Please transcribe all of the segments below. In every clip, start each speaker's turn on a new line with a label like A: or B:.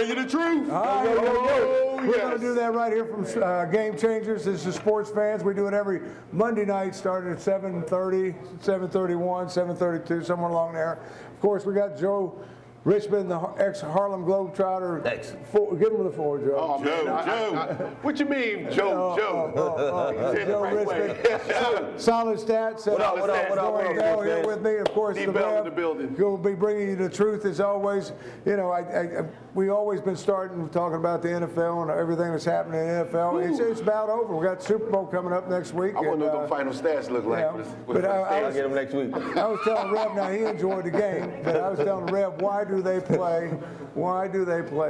A: bring you the truth.
B: All right, We're
A: yes.
B: going to do that right here from Game Changers. This is Sports Fans. We do it every Monday night, starting at 7:30, 7:31, 7:32, somewhere along there. Of course, we got Joe Richmond, the ex-Harlem Globetrotter.
C: Thanks.
B: Give him the floor, Joe.
A: Oh, man,
D: Joe. What you mean, Joe?
B: Joe
D: Said the right way.
B: Richmond. Solid Stats.
C: What up,
B: Dell here with me, of course.
D: D-Bell in the building.
B: We'll be bringing you the truth as always. You know, we always been starting talking about the NFL and everything that's happening in the NFL. It's about over. We got Super Bowl coming up next week.
D: I want to know what the final stats look like.
C: I'll get them next week.
B: I was telling Rev, now he enjoyed the game, but I was telling Rev, why do they play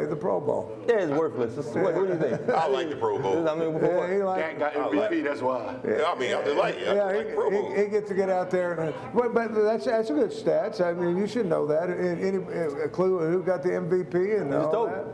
B: the Pro Bowl?
C: Yeah, it's worthless. What do you think?
A: I like the Pro Bowl.
C: I mean,
D: Dak got MVP, that's why.
A: Yeah, I mean, I like it. I like Pro Bowl.
B: He gets to get out there. But that's a good stats. I mean, you should know that. Any clue who got the MVP and
C: It's
B: all
C: dope.
B: that?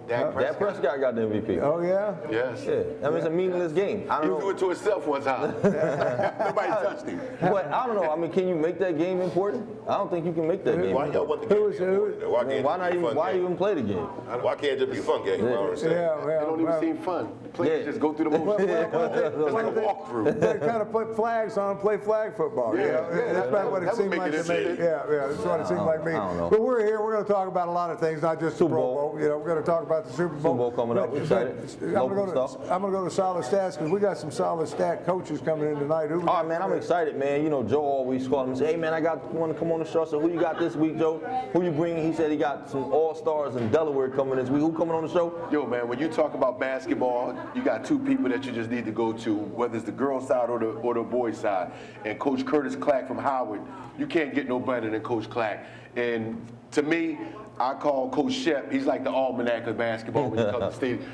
D: Dak
C: Dak Prescott got the MVP.
B: Oh, yeah?
D: Yes.
C: Yeah, I mean, it's a meaningless game. I
D: He
C: don't
D: threw
C: know.
D: it to himself one time. Nobody touched him.
C: But I don't know. I mean, can you make that game important? I don't think you can make that game
A: Why y'all
C: important.
A: want the game
B: Who
A: to
B: is
A: be
B: who?
A: important? Why can't
C: Why
A: it
C: not
A: be a
C: even?
A: fun
C: Why
A: game?
C: even play the game?
A: Why can't it just be a fun game? I don't understand.
B: Yeah,
D: It don't even seem fun. The players
C: Yeah.
D: just go through the motions. It's like a walkthrough.
B: They kind of put flags on and play flag football.
D: Yeah,
B: you know?
D: yeah,
B: That's about what it
D: that would
B: seemed
D: make
B: like
D: it
B: to me.
D: interesting.
B: Yeah, that's what it seemed like to me.
C: I don't know.
B: But we're here. We're going to talk about a lot of things, not just the
C: Super
B: Pro
C: Bowl.
B: Bowl. You know, we're going to talk about the Super Bowl.
C: Super Bowl coming up.
B: But-
C: Excited.
B: I'm
C: Local
B: going
C: stuff.
B: to go to solid stats because we got some solid stat coaches coming in tonight.
C: All right, man, I'm excited, man. You know, Joe always called him and say, hey, man, I got one to come on the show. So who you got this week, Joe? Who you bringing? He said he got some all-stars in Delaware coming this week. Who coming on the show?
D: Yo, man, when you talk about basketball, you got two people that you just need to go to, whether it's the girls' side or the boys' side. And Coach Curtis Clack from Howard, you can't get no better than Coach Clack. And to me, I call Coach Shep, he's like the almanac of basketball when you come to the stadium.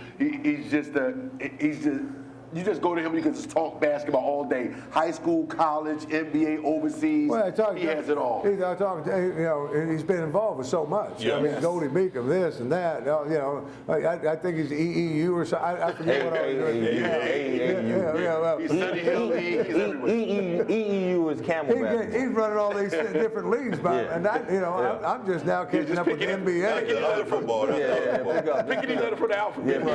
D: You just go to him, you can just talk basketball all day. High school, college, NBA, overseas, he has it all.
B: He's been involved with so much.
A: Yeah.
B: I mean, Goldie Beacom, this and that. You know, I think he's EEU or something. I forget what I was doing.
D: He's Sunny Hill League, he's everywhere.
C: EEU is Camelback.
B: He's running all these different leagues, and I'm just now catching up with the NBA.
A: Get other football.
D: Pick any letter for the alphabet.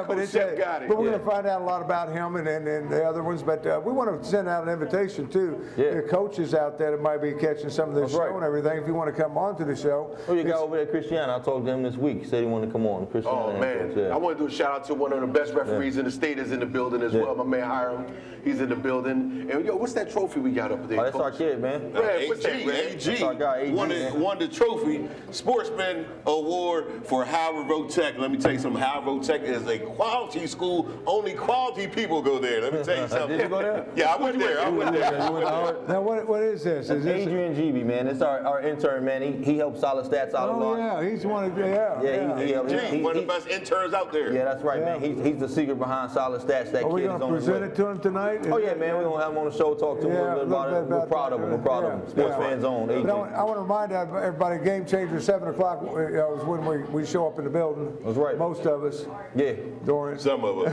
B: But
D: Coach Shep got it.
B: But we're going to find out a lot about him and the other ones. But we want to send out an invitation to the coaches out there that might be catching some of this show and everything. If you want to come on to the show.
C: Oh, you got over there, Christiana. I talked to him this week. He said he wanted to come on.
D: Oh, man. I want to do a shout out to one of the best referees in the state is in the building as well. My man Hiram, he's in the building. And yo, what's that trophy we got up there?
C: Oh, that's our kid, man.
D: Red, what's that, Red?
C: That's our guy, AG,
A: won the trophy, Sportsman Award for Howard Road Tech. Let me tell you something. Howard Road Tech is a quality school. Only quality people go there. Let me tell you something.
C: Did you go there?
A: Yeah, I went there.
B: Now, what is this? Is this
C: Adrian GB, man. It's our intern, man. He helps Solid Stats out a lot.
B: Oh, yeah. He's one of
C: He
A: One of the best interns out there.
C: Yeah, that's right, man. He's the secret behind Solid Stats. That
B: Are we
C: kid
B: going
C: is
B: to
C: on his
B: present
C: way.
B: it to him tonight?
C: Oh, yeah, man. We're going to have him on the show, talk to him a little bit about it. We're proud of him. We're proud of him. Sports Fans Zone,
B: But
C: AJ.
B: I want to remind everybody, Game Changer, 7 o'clock is when we show up in the building.
C: That's right.
B: Most of us.
C: Yeah.
B: Dorian.
A: Some of us.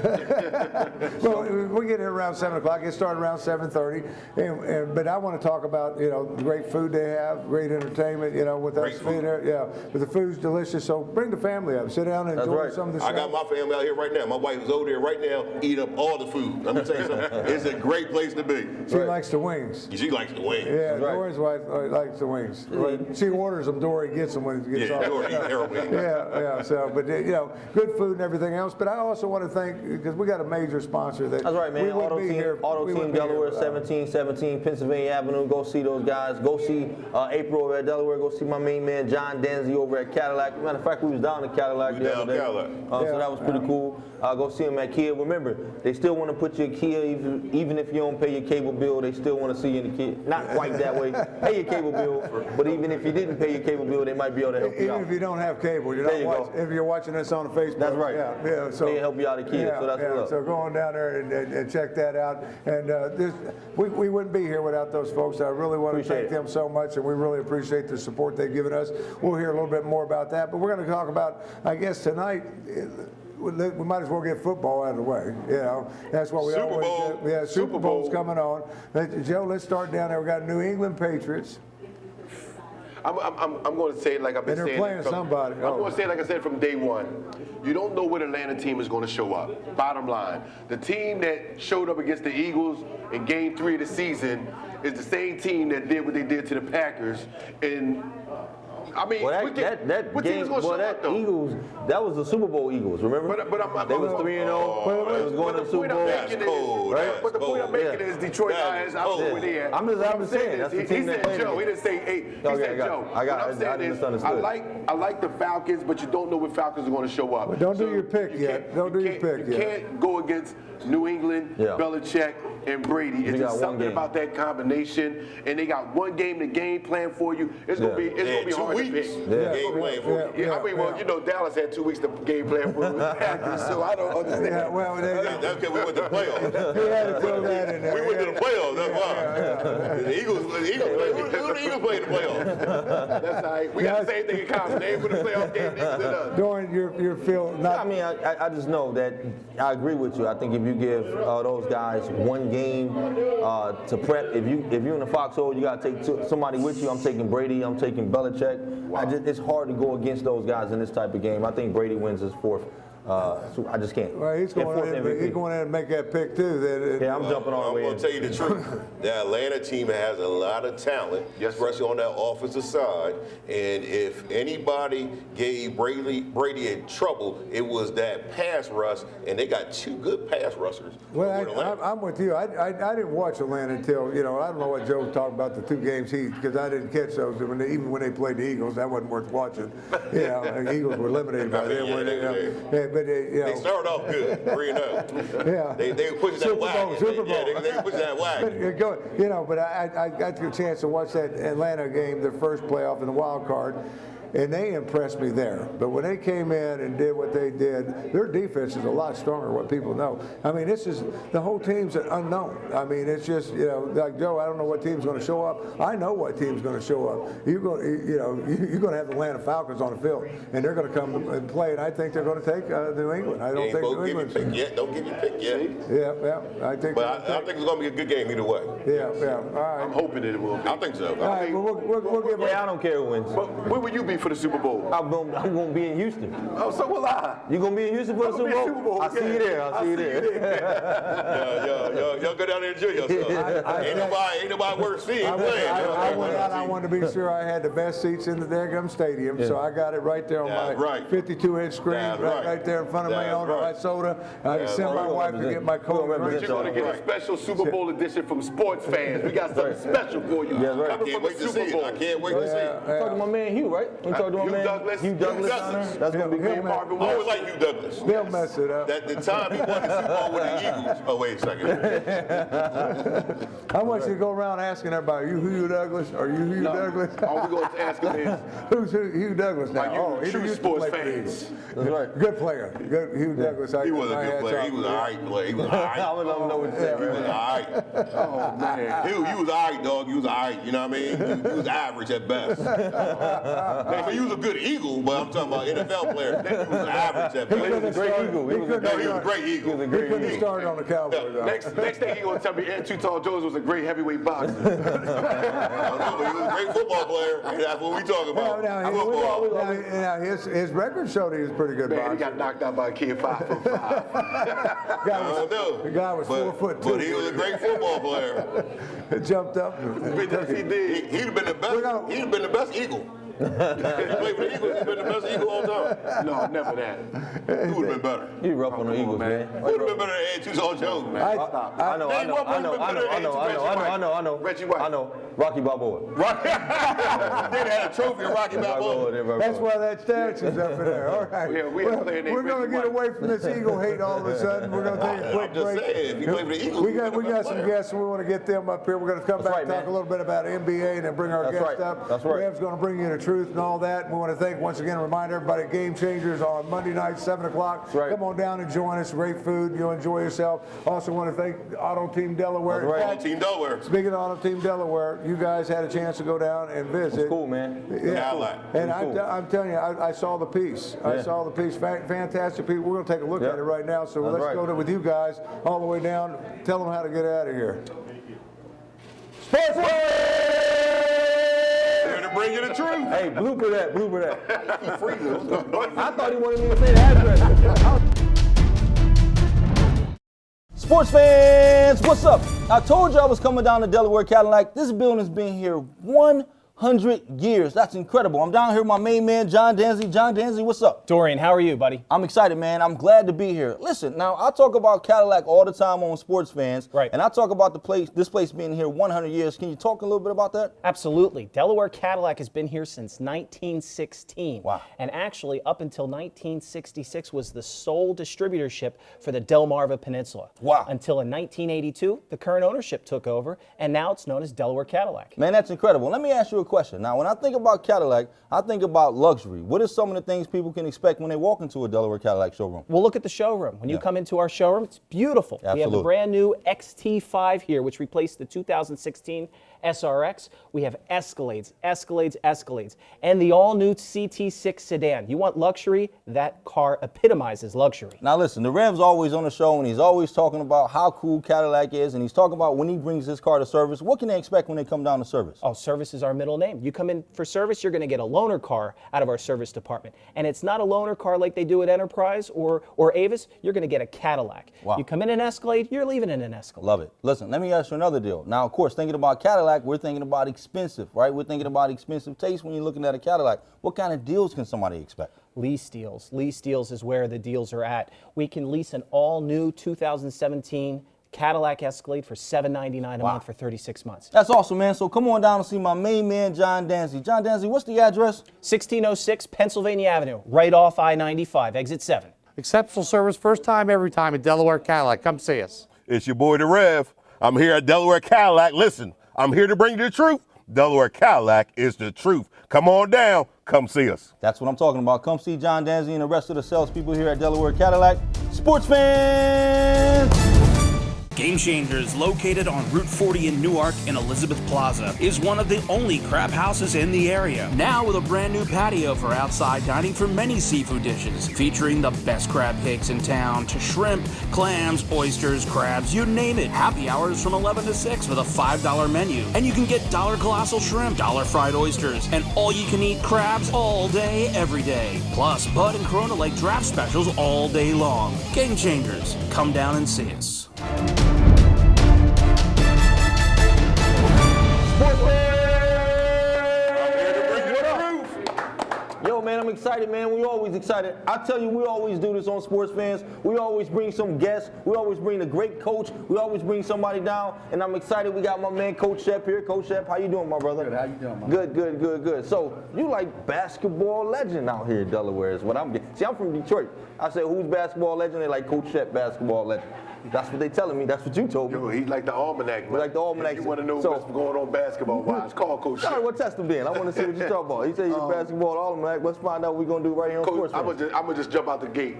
B: Well, we get here around 7 o'clock. It started around 7:30. But I want to talk about, the great food they have, great entertainment, with
A: Great
B: us
A: food.
B: being there. Yeah, but the food's delicious. So bring the family up. Sit down and
C: That's
B: enjoy
C: right.
B: some of the show.
A: I got my family out here right now. My wife is over there right now eating up all the food. Let me tell you something. It's a great place to be.
B: She likes the wings.
A: She likes to win.
B: Yeah,
C: That's right.
B: Dorian's wife likes the wings. She orders them. Dory gets them when he gets off.
A: Dory eats her wings.
B: Yeah. So, but good food and everything else. But I also want to thank because we got a major sponsor that.
C: That's right, man.
B: We wouldn't
C: Auto
B: be
C: Team,
B: here.
C: Auto
B: we
C: Team
B: wouldn't be here
C: Delaware,
B: without them.
C: 1717 Pennsylvania Avenue. Go see those guys. Go see April over at Delaware. Go see my main man John Denzi over at Cadillac. Matter of fact, we was down in Cadillac
A: We
C: the
A: down
C: other day.
A: Cadillac.
C: So that was pretty cool. Go see them at Kia. Remember, they still want to put your Kia, even if you don't pay your cable bill, they still want to see you in the Kia. Not quite that way. Pay your cable bill, but even if you didn't pay your cable bill, they might be able to help you
B: Even
C: out.
B: if you don't have cable, if you're watching this on the Facebook.
C: That's right.
B: Yeah. So
C: They can help you out at Kia. So that's what's up.
B: So go on down there and check that out. And we wouldn't be here without those folks. I really want to
C: Appreciate
B: thank
C: it.
B: them so much, and we really appreciate the support they've given us. We'll hear a little bit more about that, but we're going to talk about, I guess tonight, we might as well get football out of the way. That's what we
A: Super
B: always
A: Bowl.
B: do. Yeah, Super Bowl's
A: Bowl.
B: coming on. Joe, let's start down there. We got New England Patriots.
D: I'm going to say it like I've been
B: And they're
D: saying.
B: playing somebody.
D: I'm going to say it like I said from day one. You don't know what Atlanta team is going to show up. Bottom line, the team that showed up against the Eagles in Game 3 of the season is the same team that did what they did to the Packers. And I mean,
C: Well,
D: what
C: that
D: team
C: game,
D: is going to show up though?
C: Eagles, that was the Super Bowl Eagles, remember?
D: But
C: they was 3-0. They was going to the Super Bowl.
A: That's cold.
C: Right?
D: But the point I'm making is Detroit Lions. I don't know where they at.
C: I'm just saying, that's the
D: He
C: team that
D: said
C: played
D: Joe. He
C: against.
D: didn't say hey. He
C: Okay,
D: said Joe.
C: I got
D: What I'm
C: it.
D: saying
C: I
D: is,
C: misunderstood.
D: I like the Falcons, but you don't know what Falcons are going to show up.
B: But don't do
D: So
B: your pick
D: you
B: yet.
D: can't-
B: Don't do
D: you
B: your
D: can't-
B: pick
D: You
B: yet.
D: can't go against New England,
C: Yeah.
D: Belichick, and Brady. It's
C: got
D: just
C: one
D: something
C: game.
D: about that combination, and they got one game to game plan for you. It's gonna be
A: Yeah,
D: hard
A: 2
D: to
A: weeks.
D: pick.
A: Game plan for you.
D: Yeah, I mean, well, you know, Dallas had 2 weeks to game plan for the Packers, so I don't understand.
B: Yeah, well,
A: That's because we went to the playoffs.
B: he had to throw that in there.
A: We went to the playoffs. That's why. The Eagles play. Who the Eagles play in the playoffs?
D: That's all right. We got the same thing in common. They ain't for the playoff game, they than us.
B: During your feel
C: I
B: not.
C: mean, I just know that I agree with you. I think if you give those guys one game to prep, if you're in the foxhole, you got to take somebody with you. I'm taking Brady. I'm taking Belichick. It's hard to go against those guys in this type of game. I think Brady wins his fourth. So I just can't.
B: Well, he's going in and make that pick too.
C: Yeah, I'm jumping all the
A: I'm
C: way
A: going
C: in.
A: to tell you the truth. The Atlanta team has a lot of talent, especially on that offensive side. And if anybody gave Brady a trouble, it was that pass rush, and they got 2 good pass rushers.
B: Well,
A: over Atlanta.
B: I'm with you. I didn't watch Atlanta until, I don't know what Joe was talking about, the 2 games because I didn't catch those. Even when they played the Eagles, that wasn't worth watching. The Eagles were eliminated by them.
A: They started off good, 3-0.
B: Yeah.
A: They were pushing that wagon.
B: Super Bowl.
A: Yeah, they were pushing that wagon.
B: But I got the chance to watch that Atlanta game, their first playoff in the wild card. And they impressed me there. But when they came in and did what they did, their defense is a lot stronger than what people know. I mean, the whole team's an unknown. I mean, it's just, like Joe, I don't know what team's going to show up. I know what team's going to show up. You're going to have the Atlanta Falcons on the field, and they're going to come and play, and I think they're going to take New England. I don't think New England's.
A: Don't give you pick yet.
B: Yeah, I think.
A: But I think it's going to be a good game either way.
B: Yeah, all right.
D: I'm hoping that it will be.
A: I think so.
B: All right, well, we'll give
C: Yeah, I don't care who wins.
D: But where will you be for the Super Bowl?
C: I'm going to be in Houston.
D: Oh, so will I.
C: You going to be in Houston for the
D: I'm
C: Super
D: gonna be in
C: Bowl?
D: Super Bowl,
C: I'll see you there. I'll see you there.
A: Y'all go down there and enjoy yourself. Ain't nobody worse seeing playing.
B: I went out. I wanted to be sure I had the best seats in the daggum stadium, so I got it right there on
A: That's
B: my
A: right.
B: 52-inch screen,
A: That's right.
B: right there in front of me
A: That's
B: on the
A: right.
B: right soda. I can send my
A: right.
B: wife to get my cold
C: We'll
B: drink.
D: You're going to get a special Super Bowl edition from Sports Fans. We got something special for you.
C: Yeah, right.
A: I can't wait to see it. I can't wait to see it.
C: You talking to my man Hugh, right? You talking to my
D: Hugh
C: man
D: Douglas.
C: Hugh Douglas.
A: Hugh Douglas.
C: That's going to be
B: Him
C: good.
B: and
D: Marvin
A: I always
D: Wilson.
A: like Hugh Douglas.
B: They'll mess it up.
A: That the time he won the Super Bowl with the Eagles. Oh, wait a second.
B: I want you to go around asking everybody, "Are you Hugh Douglas? Are you Hugh Douglas?
D: All we're going to ask him is,
B: Who's Hugh Douglas now?
D: are you
B: he
D: true
B: used to
D: sports
B: play for the
D: fans?
B: Eagles.
C: That's right.
B: Good player. Good Hugh Douglas.
A: He was a good player. He was an all right player. He was all right.
C: I would love to know what you said.
A: He was all right.
D: Oh, man.
A: He was all right, dog. He was all right. You know what I mean? He was average at best. I mean, he was a good Eagle, but I'm talking about NFL player. He was average at
C: He was a
A: best.
C: great Eagle. He was a
A: No, he was a great Eagle.
C: He was a
B: He
C: great
B: couldn't have
C: Eagle.
B: started on the Cowboys. though.
D: Next thing he gonna tell me, Ed Too Tall Jones was a great heavyweight boxer.
A: I don't know, but he was a great football player. And that's what we talking about.
B: Now, his record showed he was a pretty good
D: Man, he
B: boxer.
D: got knocked out by a kid 5'5".
A: I don't know.
B: The guy was 4'2".
A: But he was a great football player.
B: Jumped up.
D: Yes, he did.
A: He'd have been the best. He'd have been the best Eagle. He played for the Eagles. He'd been the best Eagle all time.
D: No, never that.
A: Who would have been better?
C: You rough on the Eagles, man.
A: Who would have been better than Ed Too Tall Jones, man?
C: I know.
D: Reggie White.
C: I know. Rocky Balboa.
A: They had a trophy of Rocky Balboa.
B: That's why that statue's up in there. All right.
D: Yeah, we have a player named
B: We're going to
D: Reggie
B: get
D: White.
B: away from this Eagle hate all of a sudden. We're going to take a quick
A: I'm just
B: break.
A: saying, if you play for the Eagles,
B: We got some guests, and we want to get them up here. We're going to come
C: That's
B: back and
C: right,
B: talk
C: man.
B: a little bit about NBA and then bring our
C: That's
B: guest
C: right.
B: up.
C: That's right.
B: Rev's going to bring you the truth and all that. And we want to thank, once again, remind everybody, Game Changers on Monday night, 7 o'clock.
C: That's right.
B: Come on down and join us. Great food. You'll enjoy yourself. Also want to thank Auto Team Delaware.
C: That's right.
B: In fact,
A: Team Delaware.
B: speaking of Auto Team Delaware, you guys had a chance to go down and visit.
C: It's cool, man.
B: Yeah,
A: Cadillac.
B: and
C: Cool.
B: I'm telling you, I saw the piece. I
C: Yeah.
B: saw the piece. Fantastic people. We're going to take a look
C: Yeah.
B: at it right now. So
C: That's
B: let's
C: right.
B: go to with you guys all the way down. Tell them how to get out of here.
C: Sports World!
A: Here in the to bring you the truth.
C: Hey, blooper that. I thought he wanted me to say the address. Sports fans, what's up? I told you I was coming down to Delaware Cadillac. This building's been here 100 years. That's incredible. I'm down here with my main man, John Danzy. John Danzy, what's up?
E: Dorian, how are you, buddy?
C: I'm excited, man. I'm glad to be here. Listen, now I talk about Cadillac all the time on Sports Fans.
E: Right.
C: And I talk about this place being here 100 years. Can you talk a little bit about that?
E: Absolutely. Delaware Cadillac has been here since 1916.
C: Wow.
E: And actually, up until 1966 was the sole distributorship for the Delmarva Peninsula.
C: Wow.
E: Until in 1982, the current ownership took over, and now it's known as Delaware Cadillac.
C: Man, that's incredible. Let me ask you a question. Now, when I think about Cadillac, I think about luxury. What are some of the things people can expect when they walk into a Delaware Cadillac showroom?
E: Well, look at the showroom. When you come into our showroom, it's beautiful. We have the
C: Absolutely.
E: brand new XT5 here, which replaced the 2016 SRX. We have Escalades, and the all-new CT6 sedan. You want luxury? That car epitomizes luxury.
C: Now, listen, the Rev's always on the show, and he's always talking about how cool Cadillac is, and he's talking about when he brings his car to service. What can they expect when they come down to service?
E: Oh, service is our middle name. You come in for service, you're going to get a loaner car out of our service department. And it's not a loaner car like they do at Enterprise or Avis. You're going to get a Cadillac.
C: Wow.
E: You come in an Escalade, you're leaving in an Escalade.
C: Love it. Listen, let me ask you another deal. Now, of course, thinking about Cadillac, we're thinking about expensive, right? We're thinking about expensive taste when you're looking at a Cadillac. What kind of deals can somebody expect?
E: Lease deals. Lease deals is where the deals are at. We can lease an all-new 2017 Cadillac Escalade for $799 a month for 36 months.
C: That's awesome, man. So come on down and see my main man, John Danzy. John Danzy, what's the address?
E: 1606 Pennsylvania Avenue, right off I-95, exit 7.
F: Exceptional service, first time, every time at Delaware Cadillac. Come see us.
A: It's your boy, the Rev. I'm here at Delaware Cadillac. Listen, I'm here to bring you the truth. Delaware Cadillac is the truth. Come on down. Come see us.
C: That's what I'm talking about. Come see John Danzy and the rest of the salespeople here at Delaware Cadillac. Sports fans!
G: Game Changers, located on Route 40 in Newark and Elizabeth Plaza, is one of the only crab houses in the area. Now with a brand new patio for outside dining for many seafood dishes, featuring the best crab cakes in town, to shrimp, clams, oysters, crabs, you name it. Happy hours from 11 to 6 with a $5 menu. And you can get $1 colossal shrimp, $1 fried oysters, and all-you-can-eat crabs all day, every day. Plus, Bud and Corona Lake draft specials all day long. Game Changers, come down and see us.
C: Yo, man, I'm excited, man. We always excited. I tell you, we always do this on Sports Fans. We always bring some guests. We always bring a great coach. We always bring somebody down. And I'm excited we got my man, Coach Shep here. Coach Shep, how you doing, my brother?
H: Good, how you doing, man?
C: Good. So, you like basketball legend out here in Delaware is what I'm getting. See, I'm from Detroit. I say, who's basketball legend? They're like, Coach Shep, basketball legend. That's what they telling me. That's what you told me.
D: Yo, he's like the almanac, man.
C: He's like the almanac.
D: If you want to know
C: So-
D: what's going on basketball-wise, call Coach
C: All right,
D: Shep.
C: well, test him then. I want to see what you're talking about. He said he's a basketball almanac. Let's find out what we're going to do right here on
D: Coach,
C: Sports
D: I'm
C: Fans.
D: gonna just jump out the gate.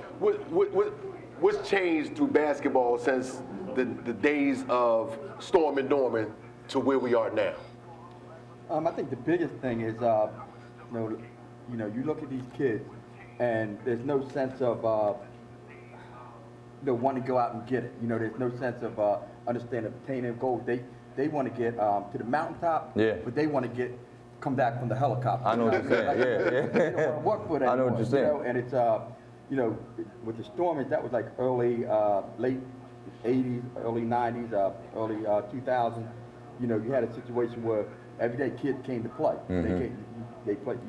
D: What's changed through basketball since the days of Storm and Norman to where we are now?
H: I think the biggest thing is, you look at these kids, and there's no sense of, wanting to go out and get it. There's no sense of understanding obtaining goals. They want to get to the mountaintop,
C: Yeah.
H: but they want to come back from the helicopter.
C: I know what you're saying. Yeah.
H: They don't want to work for it
C: I know
H: anymore.
C: what you're saying.
H: And it's, with the Stormers, that was like late 80s, early 90s, early 2000s. You had a situation where everyday kids came to play. You played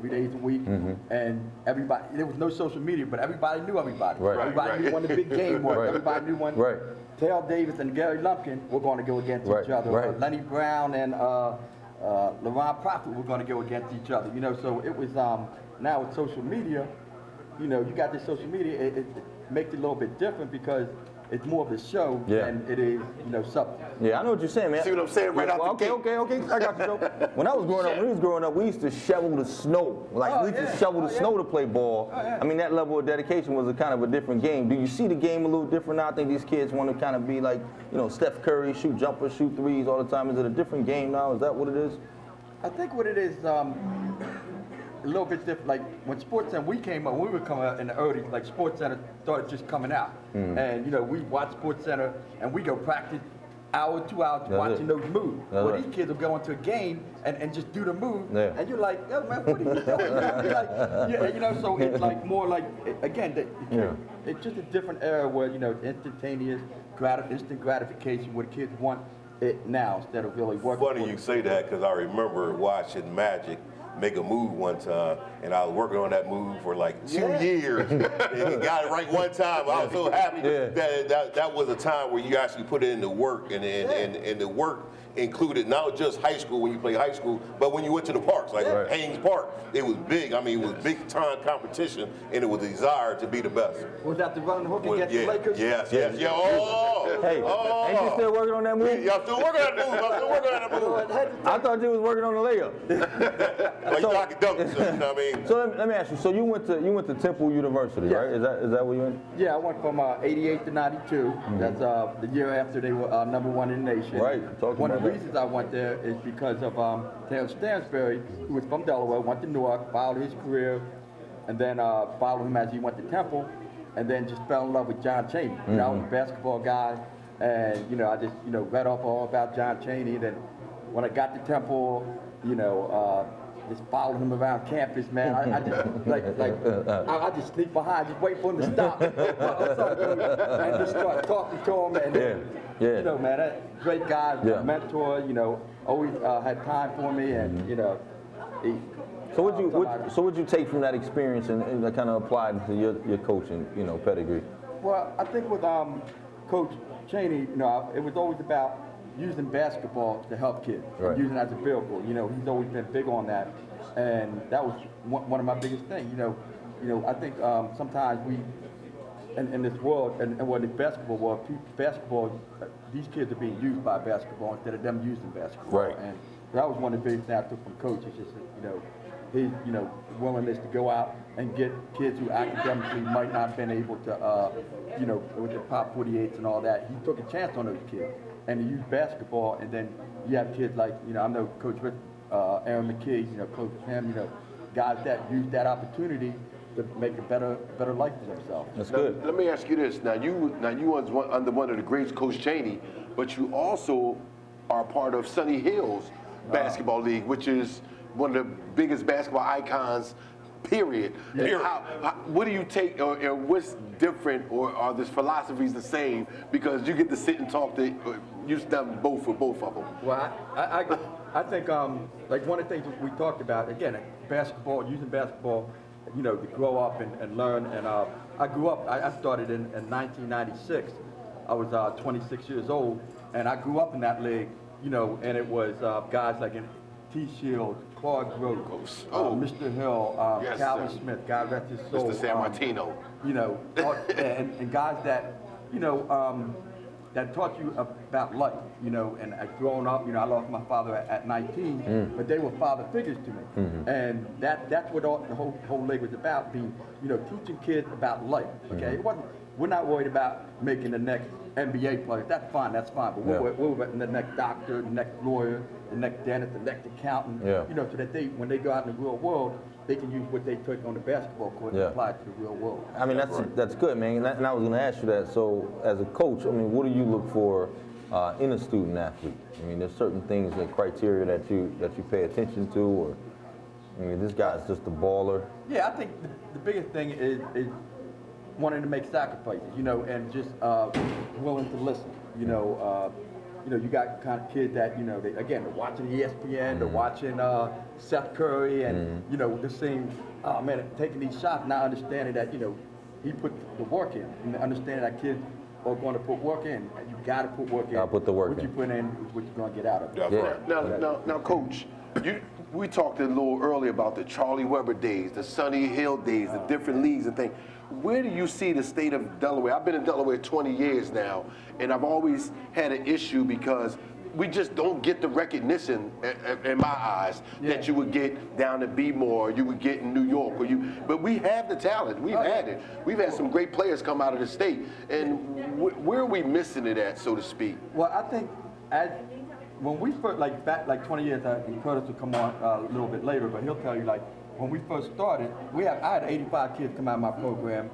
H: 3 days a week, and everybody. There was no social media, but everybody knew everybody.
C: Right.
H: Everybody knew when the big game was.
C: Right.
H: Everybody knew when
C: Right.
H: Tail Davis and Gary Lumpkin were going to go against
C: Right,
H: each other.
C: right.
H: Lenny Brown and LeVon Prophet were going to go against each other. So it was now with social media. You got this social media. It makes it a little bit different because it's more of a show
C: Yeah.
H: than it is, substance.
C: Yeah, I know what you're saying, man.
D: See what I'm saying right out the
C: Okay. I got you, Joe. When I was growing up, we used to shovel the snow. We used to shovel the snow to play ball. I mean, that level of dedication was a kind of a different game. Do you see the game a little different now? I think these kids want to kind of be like, Steph Curry, shoot jumpers, shoot threes all the time. Is it a different game now? Is that what it is?
H: I think what it is, a little bit different. Like when SportsCenter, we were coming up in the early, SportsCenter started just coming out. And, we watch SportsCenter and we go practice hour, 2 hours
C: That's
H: watching
C: it.
H: those moves.
C: That's
H: Well,
C: right.
H: these kids will go into a game and just do the move,
C: Yeah.
H: and you're like, yo, man, what are you doing? You're like, yeah, you know, so it's like more like, again, it's just a different era where, you know, instantaneous, instant gratification where the kids want it now instead of really working.
A: Funny you say that because I remember watching Magic make a move one time, and I was working on that move for like 2 years, and he got it right one time. I was so happy that was a time where you actually put in the work, and the work included not just high school when you play high school, but when you went to the parks, like Haynes Park. It was big. I mean, it was big time competition, and it was a desire to be the best.
H: Was that the running hook against the Lakers?
A: Yes. Oh,
C: Hey, ain't you still working on that move?
A: Yeah, I'm still working on that move.
C: I thought you was working on the layup.
A: Like you can dunk, you know what I mean?
C: So let me ask you. So you went to Temple University,
H: Yes.
C: right? Is that where you went?
H: Yeah, I went from 88 to 92. That's the year after they were #1 in the nation.
C: Right. Talk
H: One of
C: about
H: the
C: that.
H: reasons I went there is because of Terrence Stansberry, who was from Delaware, went to Newark, followed his career, and then followed him as he went to Temple, and then just fell in love with John Chaney. You know, I was a basketball guy, and you know, I just read up all about John Chaney. Then when I got to Temple, just followed him around campus, man. I just I just sneak behind, just wait for him to stop, and just start talking to him. And you know, man, that great guy, mentor. You know, always had time for me, and you know.
C: So what you take from that experience and kind of apply it to your coaching, pedigree?
H: Well, I think with Coach Chaney, it was always about using basketball to help kids,
C: Right.
H: using it as a vehicle. You know, he's always been big on that, and that was one of my biggest things. I think sometimes we, in this world, and in the basketball world, these kids are being used by basketball instead of them using basketball.
C: Right.
H: And that was one of the biggest things I took from Coach. Is just his willingness to go out and get kids who academically might not have been able to, with the Pop 48s and all that. He took a chance on those kids, and he used basketball. And then you have kids like, I know Coach Aaron McKee, Coach him, guys that use that opportunity to make a better life for themselves.
C: That's good.
D: Let me ask you this. Now you was under one of the greats, Coach Chaney, but you also are part of Sunny Hills Basketball League, which is one of the biggest basketball icons, period. What do you take, or what's different, or are the philosophies the same? Because you get to sit and talk to, you've done both for both of them.
H: Well, I think like one of the things we talked about, again, using basketball, to grow up and learn. And I grew up, I started in 1996. I was 26 years old, and I grew up in that league, and it was guys like T. Shields, Claude Gross, Mr. Hill,
D: Yes,
H: Calvin
D: sir.
H: Smith, God rest his soul.
D: Mr. San Martino.
H: And guys that, that taught you about life, and growing up, I lost my father at 19, but they were father figures to me. And that's what the whole league was about, being, teaching kids about life, okay? It wasn't, we're not worried about making the next NBA player. That's fine, but we're the next doctor, the next lawyer, the next dentist, the next accountant, so that when they go out in the real world, they can use what they took on the basketball court and apply it to the real world.
C: I mean, that's good, man. And I was going to ask you that. So, as a coach, I mean, what do you look for in a student athlete? I mean, there's certain things, like criteria that you pay attention to, or I mean, this guy's just a baller.
H: Yeah, I think the biggest thing is wanting to make sacrifices, and just willing to listen. You got kind of kids that, they're watching ESPN, they're watching Seth Curry, and, they're seeing, oh man, taking these shots, not understanding that, he put the work in, and understanding that kids are going to put work in, and you got to put work in.
C: Gotta put the work
H: what
C: in.
H: you put in is what you're going to get out of it.
A: That's right.
D: Now, Coach, we talked a little earlier about the Charlie Weber days, the Sunny Hill days, the different leagues and things. Where do you see the state of Delaware? I've been in Delaware 20 years now, and I've always had an issue because we just don't get the recognition, in my eyes, that you would get down at B-More, you would get in New York, but we have the talent. We've had it. We've had some great players come out of the state, and where are we missing it at, so to speak?
H: Well, I think when we first, back 20 years, and Curtis will come on a little bit later, but he'll tell you, when we first started, I had 85 kids come out of my program,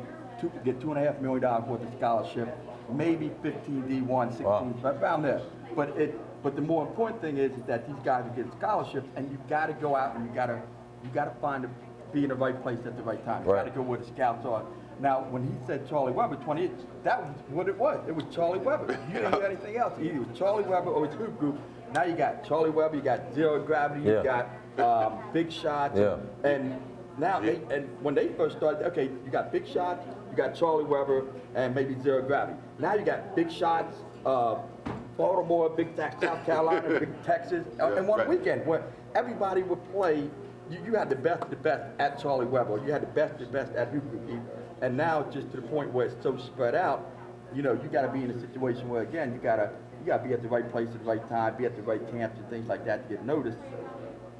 H: get $2.5 million worth of scholarship, maybe 15 D1, 16, around there. But the more important thing is that these guys are getting scholarships, and you've got to go out and you got to be in the right place at the right time. You got to go where the scouts are. Now, when he said Charlie Weber, 28, that was what it was. It was Charlie Weber. You didn't hear anything else. Either it was Charlie Weber or his hoop group. Now you got Charlie Weber, you got Zero Gravity, you got Big Shots, and now and when they first started, okay, you got Big Shots, you got Charlie Weber, and maybe Zero Gravity. Now you got Big Shots, Baltimore, Big South Carolina, Big Texas, in one weekend where everybody would play. You had the best of the best at Charlie Weber, you had the best of the best at Hoop Group, and now it's just to the point where it's so spread out. You know, you got to be in a situation where again you got to be at the right place at the right time, be at the right camps and things like that to get noticed.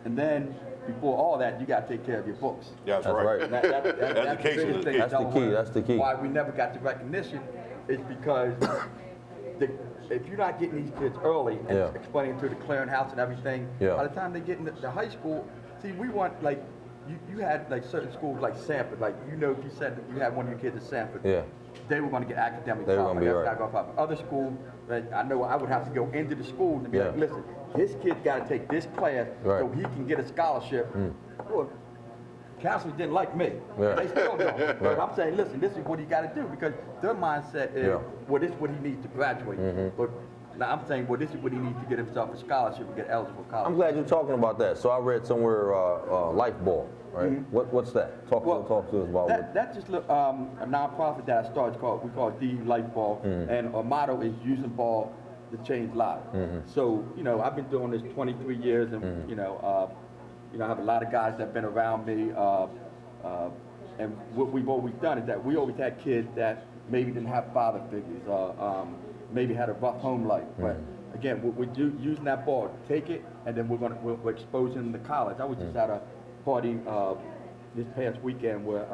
H: And then before all that, you got to take care of your books.
A: Yeah, that's right.
H: And that's the biggest thing.
C: That's the key.
H: Why we never got the recognition is because if you're not getting these kids early and explaining to the clearinghouse and everything, by the time they get into high school, see, we want like you had like certain schools like Sanford, like if you said that you had one of your kids at Sanford, they were going to get academic problems. Other schools, I know I would have to go into the schools and be like, listen, this kid's got to take this class so he can get a scholarship. Well, counselors didn't like me. They still don't. But I'm saying, listen, this is what he got to do because their mindset is, well, this is what he needs to graduate. But now I'm saying, well, this is what he needs to get himself a scholarship and get eligible for college.
C: I'm glad you're talking about that. So I read somewhere Life Ball, right? What's that? Talk to us about it.
H: That's just a nonprofit that I started we call it D Life Ball, and our motto is using ball to change lives. So, I've been doing this 23 years, and I have a lot of guys that have been around me, and what we've always done is that we always had kids that maybe didn't have father figures, maybe had a rough home life, but again, we're using that ball, take it, and then we're exposing them to college. I was just at a party this past weekend where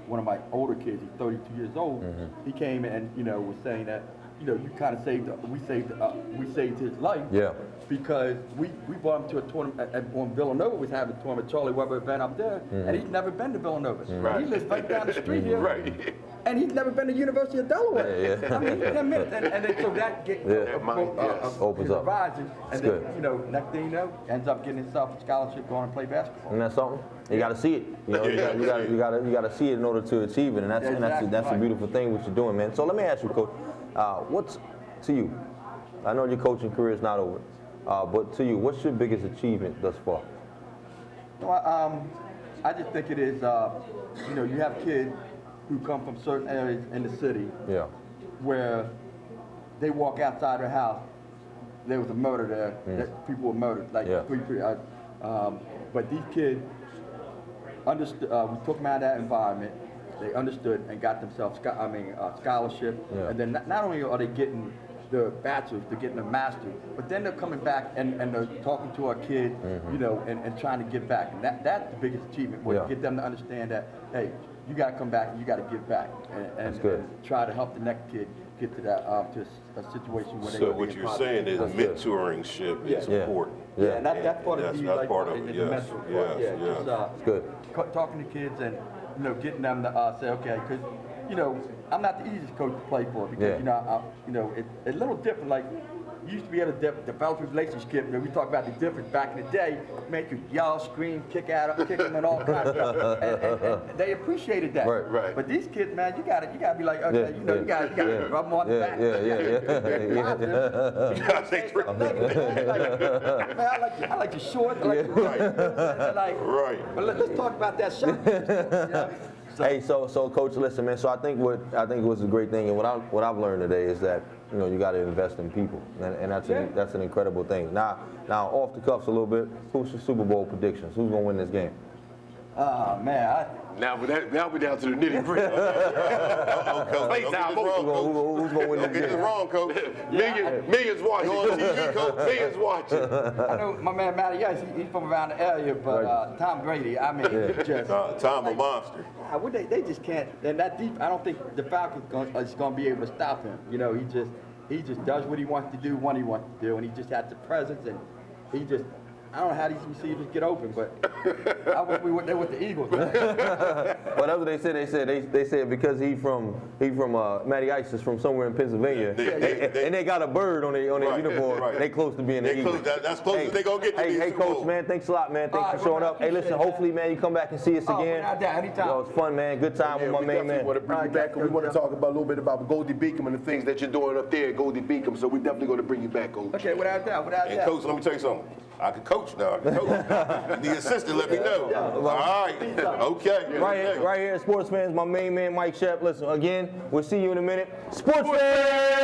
H: one of my older kids, he's 32 years old, he came and was saying that you kind of we saved his life because we brought him to a tournament when Villanova was having a tournament, Charlie Weber event up there, and he's never been to Villanova. He lives right down the street here, and he's never been to University of Delaware. I mean, 10 minutes, and then so that
C: opens up,
H: rising, and then next thing you know, ends up getting himself a scholarship going and play basketball.
C: And that's something. You got to see it. You got to see it in order to achieve it, and that's a beautiful thing what you're doing, man. So let me ask you, Coach, what's to you? I know your coaching career is not over, but to you, what's your biggest achievement thus far?
H: Well, I just think it is. You have kids who come from certain areas in the city, where they walk outside their house, there was a murder there. That people were murdered, but these kids understood. We took them out of that environment. They understood and got themselves scholarship. And then not only are they getting the bachelor's, they're getting a master's, but then they're coming back and they're talking to our kids, and trying to give back. And that's the biggest achievement, where you get them to understand that, hey, you got to come back and you got to give back, and try to help the next kid get to that to a situation where they.
A: So what you're saying is mentorship is important.
H: And that's part of
A: that's part of it. Yes.
H: Just
C: good.
H: Talking to kids and getting them to say, okay, because I'm not the easiest coach to play for because it's a little different. Like you used to be able to develop a relationship. We talk about the difference back in the day. Man, you could yell, scream, kick them, and all kinds of stuff. And they appreciated that.
C: Right.
H: But these kids, man, you got to be like, okay, you got to rub them on the back. I like your short. I like your But let's talk about that shot.
C: Hey, so Coach, listen, man. So I think it was a great thing, and what I've learned today is that you got to invest in people, and that's an incredible thing. Now off the cuffs a little bit. Who's your Super Bowl predictions? Who's gonna win this game?
H: Man,
D: now we're down to the nitty gritty.
C: Who's gonna win this game?
A: Don't get this wrong, Coach.
D: Millions watching on TV, Coach. Millions watching.
H: I know my man Matty, he's from around the area, but Tom Brady, I mean, just
A: Tom a monster.
H: They just can't. And that deep, I don't think the Falcons is going to be able to stop him. He just does what he wants to do when he wants to do, and he just has the presence, and he just I don't know how these receivers get open, but I wish we went there with the Eagles. Man.
C: Whatever they said because he from Matty Ice is from somewhere in Pennsylvania, and they got a bird on their uniform.
A: Right.
C: They close to being the Eagles.
A: That's close as they gonna get to being
C: Hey,
A: Super Bowl.
C: Coach, man, thanks a lot, man. Thanks for showing up. Hey, listen, hopefully, man, you come back and see us again.
H: Without doubt, anytime.
C: Yo, it's fun, man. Good time with my main man.
D: We want to bring you back, and we want to talk about a little bit about Goldie Beacom and the things that you're doing up there at Goldie Beacom. So we're definitely going to bring you back, Coach.
H: Okay, without doubt.
A: And Coach, let me tell you something. I can coach now. I can coach. The assistant, let me know. All right. Okay.
C: Right here at Sports Fans, my main man, Mike Shep. Listen, again, we'll see you in a minute. Sports Fans!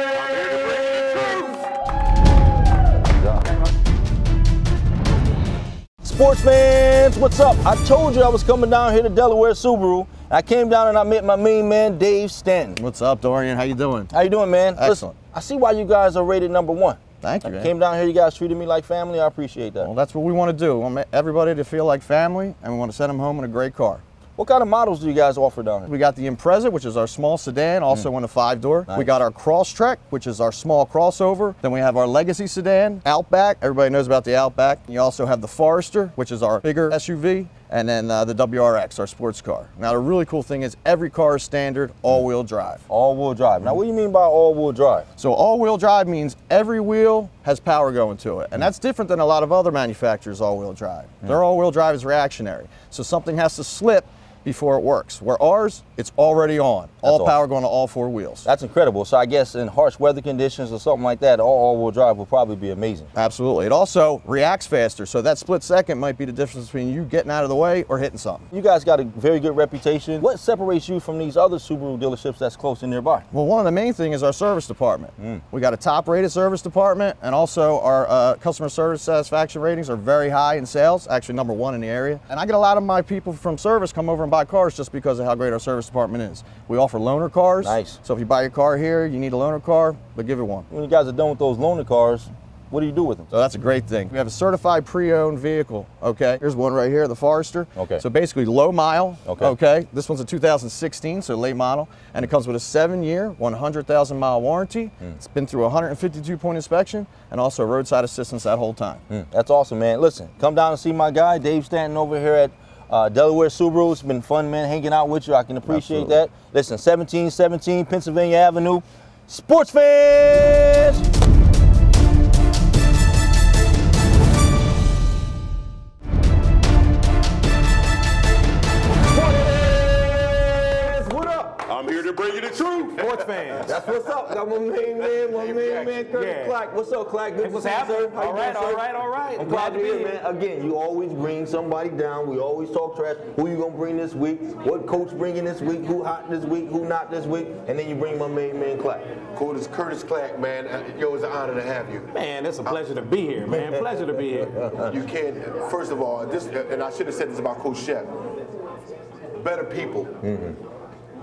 C: Sports fans, what's up? I told you I was coming down here to Delaware Subaru. I came down and I met my main man, Dave Stanton.
I: What's up, Dorian? How you doing?
C: How you doing, man?
I: Excellent.
C: Listen, I see why you guys are rated #1.
I: Thank you,
C: I
I: man.
C: came down here, you guys treated me like family. I appreciate that.
I: Well, that's what we want to do. We want everybody to feel like family, and we want to send them home in a great car.
C: What kind of models do you guys offer down here?
I: We got the Impreza, which is our small sedan, also in a 5-door.
C: Nice.
I: We got our Crosstrek, which is our small crossover. Then we have our Legacy sedan, Outback. Everybody knows about the Outback. You also have the Forester, which is our bigger SUV. And then the WRX, our sports car. Now, the really cool thing is every car is standard all-wheel drive.
C: All-wheel drive. Now, what do you mean by all-wheel drive?
I: So all-wheel drive means every wheel has power going to it. And that's different than a lot of other manufacturers' all-wheel drive. Their all-wheel drive is reactionary. So something has to slip before it works. Where ours, it's already on. All power going to all 4 wheels.
C: That's incredible. So I guess in harsh weather conditions or something like that, all-wheel drive will probably be amazing.
I: Absolutely. It also reacts faster. So that split second might be the difference between you getting out of the way or hitting something.
C: You guys got a very good reputation. What separates you from these other Subaru dealerships that's close and nearby?
I: Well, one of the main things is our service department. We got a top-rated service department, and also our customer service satisfaction ratings are very high in sales, actually #1 in the area. And I get a lot of my people from service come over and buy cars just because of how great our service department is. We offer loaner cars.
C: Nice.
I: So if you buy your car here, you need a loaner car, but give it one.
C: When you guys are done with those loaner cars, what do you do with them?
I: So that's a great thing. We have a certified pre-owned vehicle, okay? Here's one right here, the Forester.
C: Okay.
I: So basically low mile,
C: okay.
I: This one's a 2016, so late model, and it comes with a 7-year, 100,000 mile warranty. It's been through a 152-point inspection, and also roadside assistance that whole time.
C: That's awesome, man. Listen, come down and see my guy, Dave Stanton, over here at Delaware Subaru. It's been fun, man, hanging out with you. I can appreciate that. Listen, 1717 Pennsylvania Avenue. Sports fans! What up?
A: I'm here to bring you the truth.
E: Sports fans.
C: That's what's up. Got my main man, Curtis Clack. What's up, Clack? Good to
E: What's
C: see you,
E: happening?
C: sir. How you
E: All
C: doing,
E: right,
C: sir?
E: all right.
C: I'm glad to be here, man. Again, you always bring somebody down. We always talk trash. Who you gonna bring this week? What coach bringing this week? Who hot this week? Who not this week? And then you bring my main man, Clack.
D: Curtis Clack, man. Yo, it's an honor to have you.
E: Man, it's a pleasure to be here, man. Pleasure to be here.
D: You can't, first of all, this, and I should have said this about Coach Shep. Better people.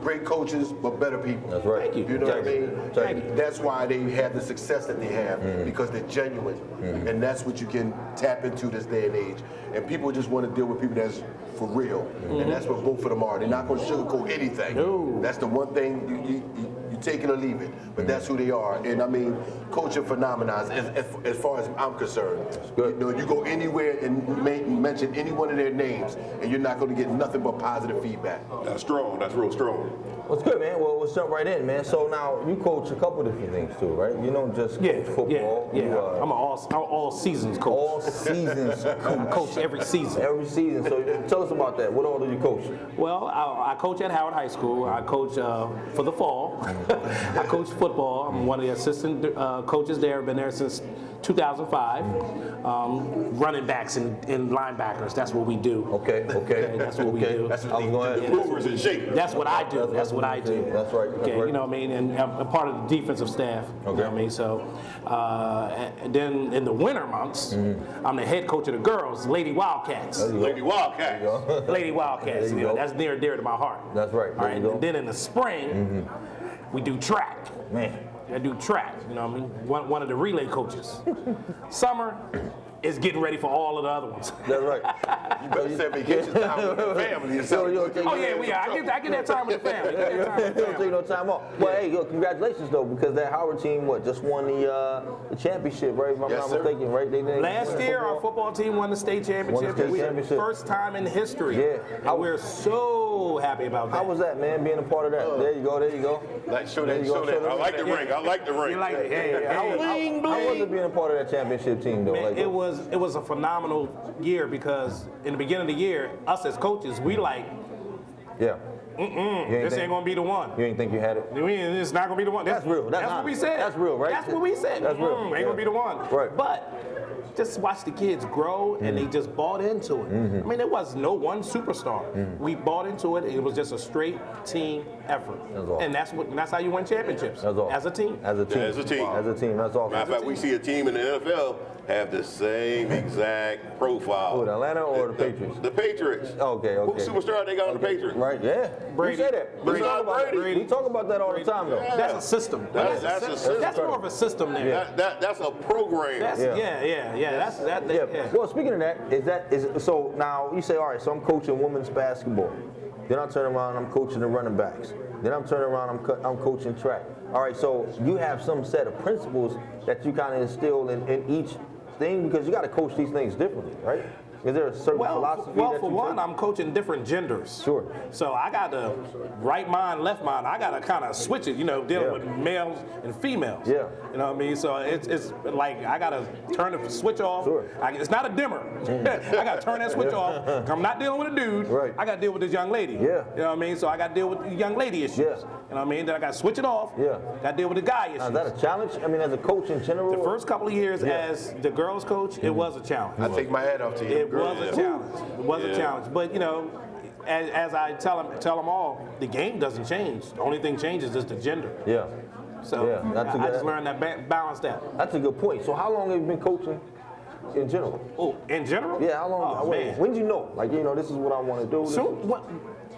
D: Great coaches, but better people.
C: That's right.
E: Thank you.
D: You know what I mean?
C: Thank you.
D: That's why they have the success that they have, because they're genuine. And that's what you can tap into this day and age. And people just want to deal with people that's for real. And that's what both of them are. They're not going to sugarcoat anything.
E: No.
D: That's the one thing you take it or leave it. But that's who they are. And I mean, coaching phenomenon, as far as I'm concerned.
C: Good.
D: You know, you go anywhere and mention any one of their names, and you're not going to get nothing but positive feedback.
A: That's strong. That's real strong.
C: What's good, man? Well, let's jump right in, man. So now you coach a couple different things too, right? You don't just coach football.
E: Yeah.
C: You,
E: I'm an all seasons coach.
C: all seasons coach.
E: Coach every season.
C: Every season. So tell us about that. What all do you coach?
E: Well, I coach at Howard High School. I coach for the fall. I coach football. I'm one of the assistant coaches there. I've been there since 2005. Running backs and linebackers. That's what we do.
C: Okay.
E: That's what we do.
D: That's
C: I
D: what
C: was going
A: The movers in shape.
E: That's what I do. That's what I do.
C: That's right.
E: Okay, you know what I mean? And I'm a part of the defensive staff. You know what I mean? So, and then in the winter months, I'm the head coach of the girls, Lady Wildcats.
A: Lady Wildcat.
E: Lady Wildcats.
C: There you
E: You know,
C: go.
E: that's near and dear to my heart.
C: That's right.
E: All
C: There
E: right.
C: you go.
E: And then in the spring, we do track.
C: Man.
E: I do track. You know what I mean? One of the relay coaches. Summer,
J: is getting ready for all of the other ones.
C: That's right.
D: You better set vacation time with your family or something.
J: Oh yeah, I get that time with the family.
C: You don't take no time off. Well, hey, yo, congratulations though, because that Howard team, just won the championship, right? If I'm not mistaken, right?
J: Last year, our football team won the state championship. First time in history.
C: Yeah.
J: And we're so happy about that.
C: How was that, man, being a part of that? There you go.
D: Show that. I like the ring. I like the ring.
J: You like it? Hey,
C: How was it being a part of that championship team, though?
J: Man, it was a phenomenal year because in the beginning of the year, us as coaches, we like,
C: yeah.
J: This ain't gonna be the one.
C: You ain't think you had it?
J: It's not gonna be the one.
C: That's real.
J: That's what we said.
C: That's real, right?
J: That's what we said.
C: That's real.
J: Ain't gonna be the one.
C: Right.
J: But just watch the kids grow, and they just bought into it. I mean, there was no one superstar. We bought into it. It was just a straight team effort, and that's how you win championships. As a team.
C: As a team.
A: As a team.
C: As a team. That's awesome.
A: Matter of fact, we see a team in the NFL have the same exact profile.
C: Who, the Atlanta or the Patriots?
A: The Patriots.
C: Okay.
A: Who superstar they got on the Patriots?
C: Right. Yeah.
J: Brady.
C: You say that.
A: Brady.
C: We talk about that all the time, though.
J: That's a system.
A: That's a system.
J: That's more of a system there.
A: That's a program.
J: Yeah.
C: Well, speaking of that, so now you say, all right, so I'm coaching women's basketball. Then I turn around, I'm coaching the running backs. Then I'm turning around, I'm coaching track. All right, so you have some set of principles that you kind of instill in each thing, because you got to coach these things differently, right? Is there a certain philosophy
J: well,
C: that
J: for
C: you
J: one,
C: take?
J: I'm coaching different genders.
C: Sure.
J: So I got to right mind, left mind. I got to kind of switch it, dealing with males and females.
C: Yeah.
J: You know what I mean? So it's like I got to turn the switch off.
C: Sure.
J: It's not a dimmer. I got to turn that switch off. I'm not dealing with a dude.
C: Right.
J: I got to deal with this young lady.
C: Yeah.
J: You know what I mean? So I got to deal with the young lady issues.
C: Yeah.
J: You know what I mean? Then I got to switch it off.
C: Yeah.
J: Got to deal with the guy issues.
C: Now, is that a challenge? I mean, as a coach in general?
J: The first couple of years as the girls coach, it was a challenge.
D: I take my hat off to you.
J: It was a challenge. It was a challenge. But, as I tell them all, the game doesn't change. The only thing changes is the gender.
C: Yeah.
J: So I just learned that balance that.
C: That's a good point. So how long have you been coaching in general?
J: Oh, in general?
C: Yeah, how long?
J: Oh, man.
C: When did you know? Like, this is what I want to do.
J: So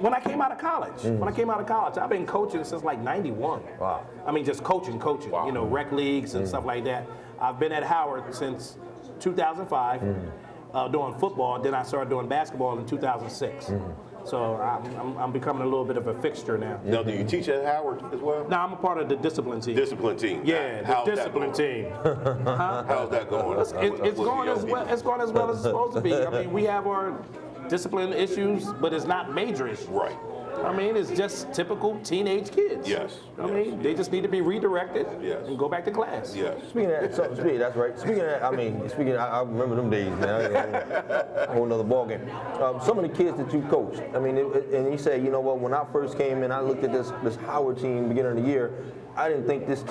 J: when I came out of college, I've been coaching since like 91.
C: Wow.
J: I mean, just coaching,
C: Wow.
J: Rec leagues and stuff like that. I've been at Howard since 2005. Doing football, then I started doing basketball in 2006. So I'm becoming a little bit of a fixture now.
A: Now, do you teach at Howard as well?
J: No, I'm a part of the discipline team.
A: Discipline team.
J: Yeah,
A: How's
J: the
A: that
J: discipline team.
A: How's that going?
J: It's going as well. It's going as well as it's supposed to be. I mean, we have our discipline issues, but it's not major issues.
A: Right.
J: I mean, it's just typical teenage kids.
A: Yes.
J: I mean, they just need to be redirected and go back to class.
A: Yes.
C: Speaking of that, that's right. Speaking of that, I remember them days, man. A whole nother ballgame. Some of the kids that you coach, I mean, and you say, when I first came in, I looked at this Howard team beginning of the year. We didn't think this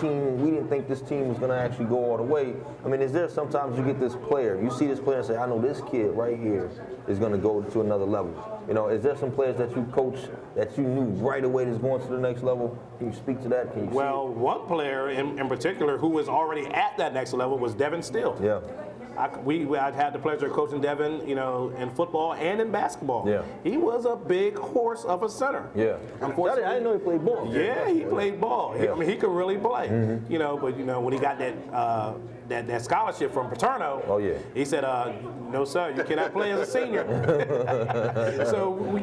C: team was going to actually go all the way. I mean, is there sometimes you get this player, you see this player and say, I know this kid right here is going to go to another level. Is there some players that you coach that you knew right away that's going to the next level? Can you speak to that? Can you
J: one player in particular who was already at that next level was Devin Still.
C: Yeah.
J: I had the pleasure of coaching Devin, in football and in basketball.
C: Yeah.
J: He was a big horse of a center.
C: Yeah.
J: Unfortunately,
C: I didn't know he played ball.
J: Yeah, he played ball.
C: Yeah.
J: He could really play. But when he got that scholarship from Paterno, he said, "No, sir, you cannot play as a senior." So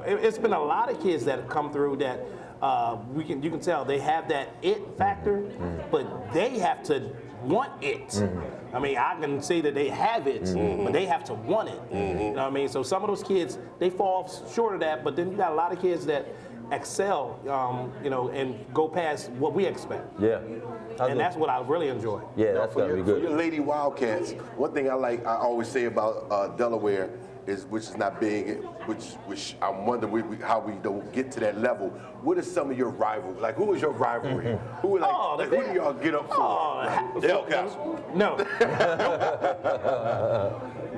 J: it's been a lot of kids that have come through that you can tell they have that it factor, but they have to want it. I mean, I can say that they have it, but they have to want it. You know what I mean? So some of those kids, they fall short of that, but then you got a lot of kids that excel, and go past what we expect.
C: Yeah.
J: And that's what I really enjoy.
C: Yeah, that's gotta be good.
D: For your Lady Wildcats, one thing I always say about Delaware is, which is not big, which I wonder how we don't get to that level. What are some of your rivals? Like, who is your rivalry? Who do y'all get up for?
A: Del Castle.
J: No.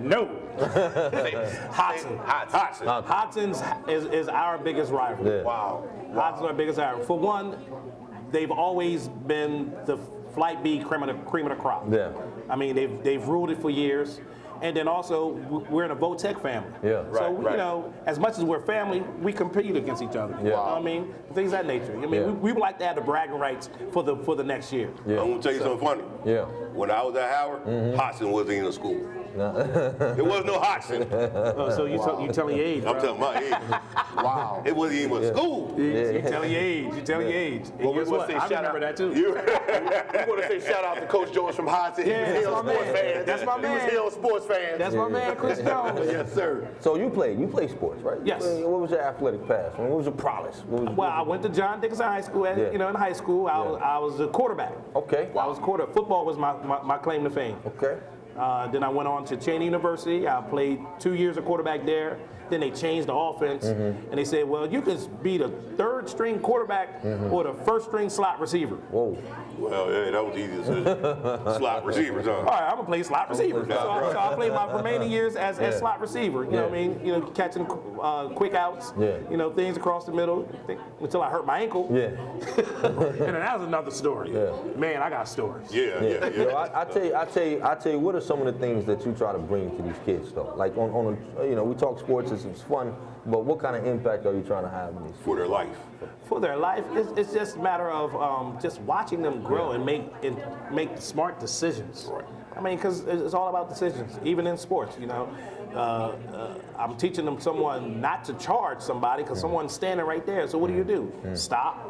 J: No. Hodson's is our biggest rival.
C: Yeah.
D: Wow.
J: Hodson's our biggest rival. For one, they've always been the Flight B cream of the crop.
C: Yeah.
J: I mean, they've ruled it for years. And then also, we're in a Votech family.
C: Yeah.
J: So,
D: Right.
J: you know, as much as we're family, we compete against each other. You know what I mean? Things of that nature. I mean, we would like to have the bragging rights for the next year.
C: Yeah.
A: I'm gonna tell you something funny.
C: Yeah.
A: When I was at Howard, Hodgson wasn't even in school. There was no Hodgson.
J: So you telling your age,
A: I'm
J: bro.
A: telling my age.
D: Wow.
A: It wasn't even a school.
J: You telling your age. You telling your age. And
D: Well, we
J: guess
D: wanna
J: what?
D: say
J: I
D: shout
J: remember
D: out.
J: that too.
D: We want to say shout out to Coach Jones from Hodgson. He
J: Yeah,
D: was
J: that's
D: Hill
J: my
D: sports
J: man.
D: fan.
J: That's my
D: He
J: man.
D: was Hill sports fan.
J: That's my man, Chris Jones.
D: Yes, sir.
C: So you play sports, right?
J: Yes.
C: What was your athletic past? What was your prowess?
J: Well, I went to John Dickinson High School.
C: Yeah.
J: You know, in high school, I was a quarterback.
C: Okay.
J: I was Football was my claim to fame.
C: Okay.
J: Then I went on to Cheney University. I played 2 years of quarterback there. Then they changed the offense, and they said, well, you can be the third string quarterback or the first string slot receiver.
C: Whoa.
A: Well, yeah, that was easy decision. Slot receivers, huh?
J: All right, I'm gonna play slot receiver. So I played my remaining years as slot receiver. You know what I mean? You know, catching quick outs.
C: Yeah.
J: You know, things across the middle until I hurt my ankle.
C: Yeah.
J: And then that was another story.
C: Yeah.
J: Man, I got stories.
A: Yeah.
C: Yo, I tell you, what are some of the things that you try to bring to these kids, though? Like on a, you know, we talk sports, it's fun, but what kind of impact are you trying to have in these kids?
A: For their life.
J: For their life, it's just a matter of just watching them grow and make smart decisions.
A: Right.
J: I mean, because it's all about decisions, even in sports. You know, I'm teaching them someone not to charge somebody because someone's standing right there. So what do you do? Stop.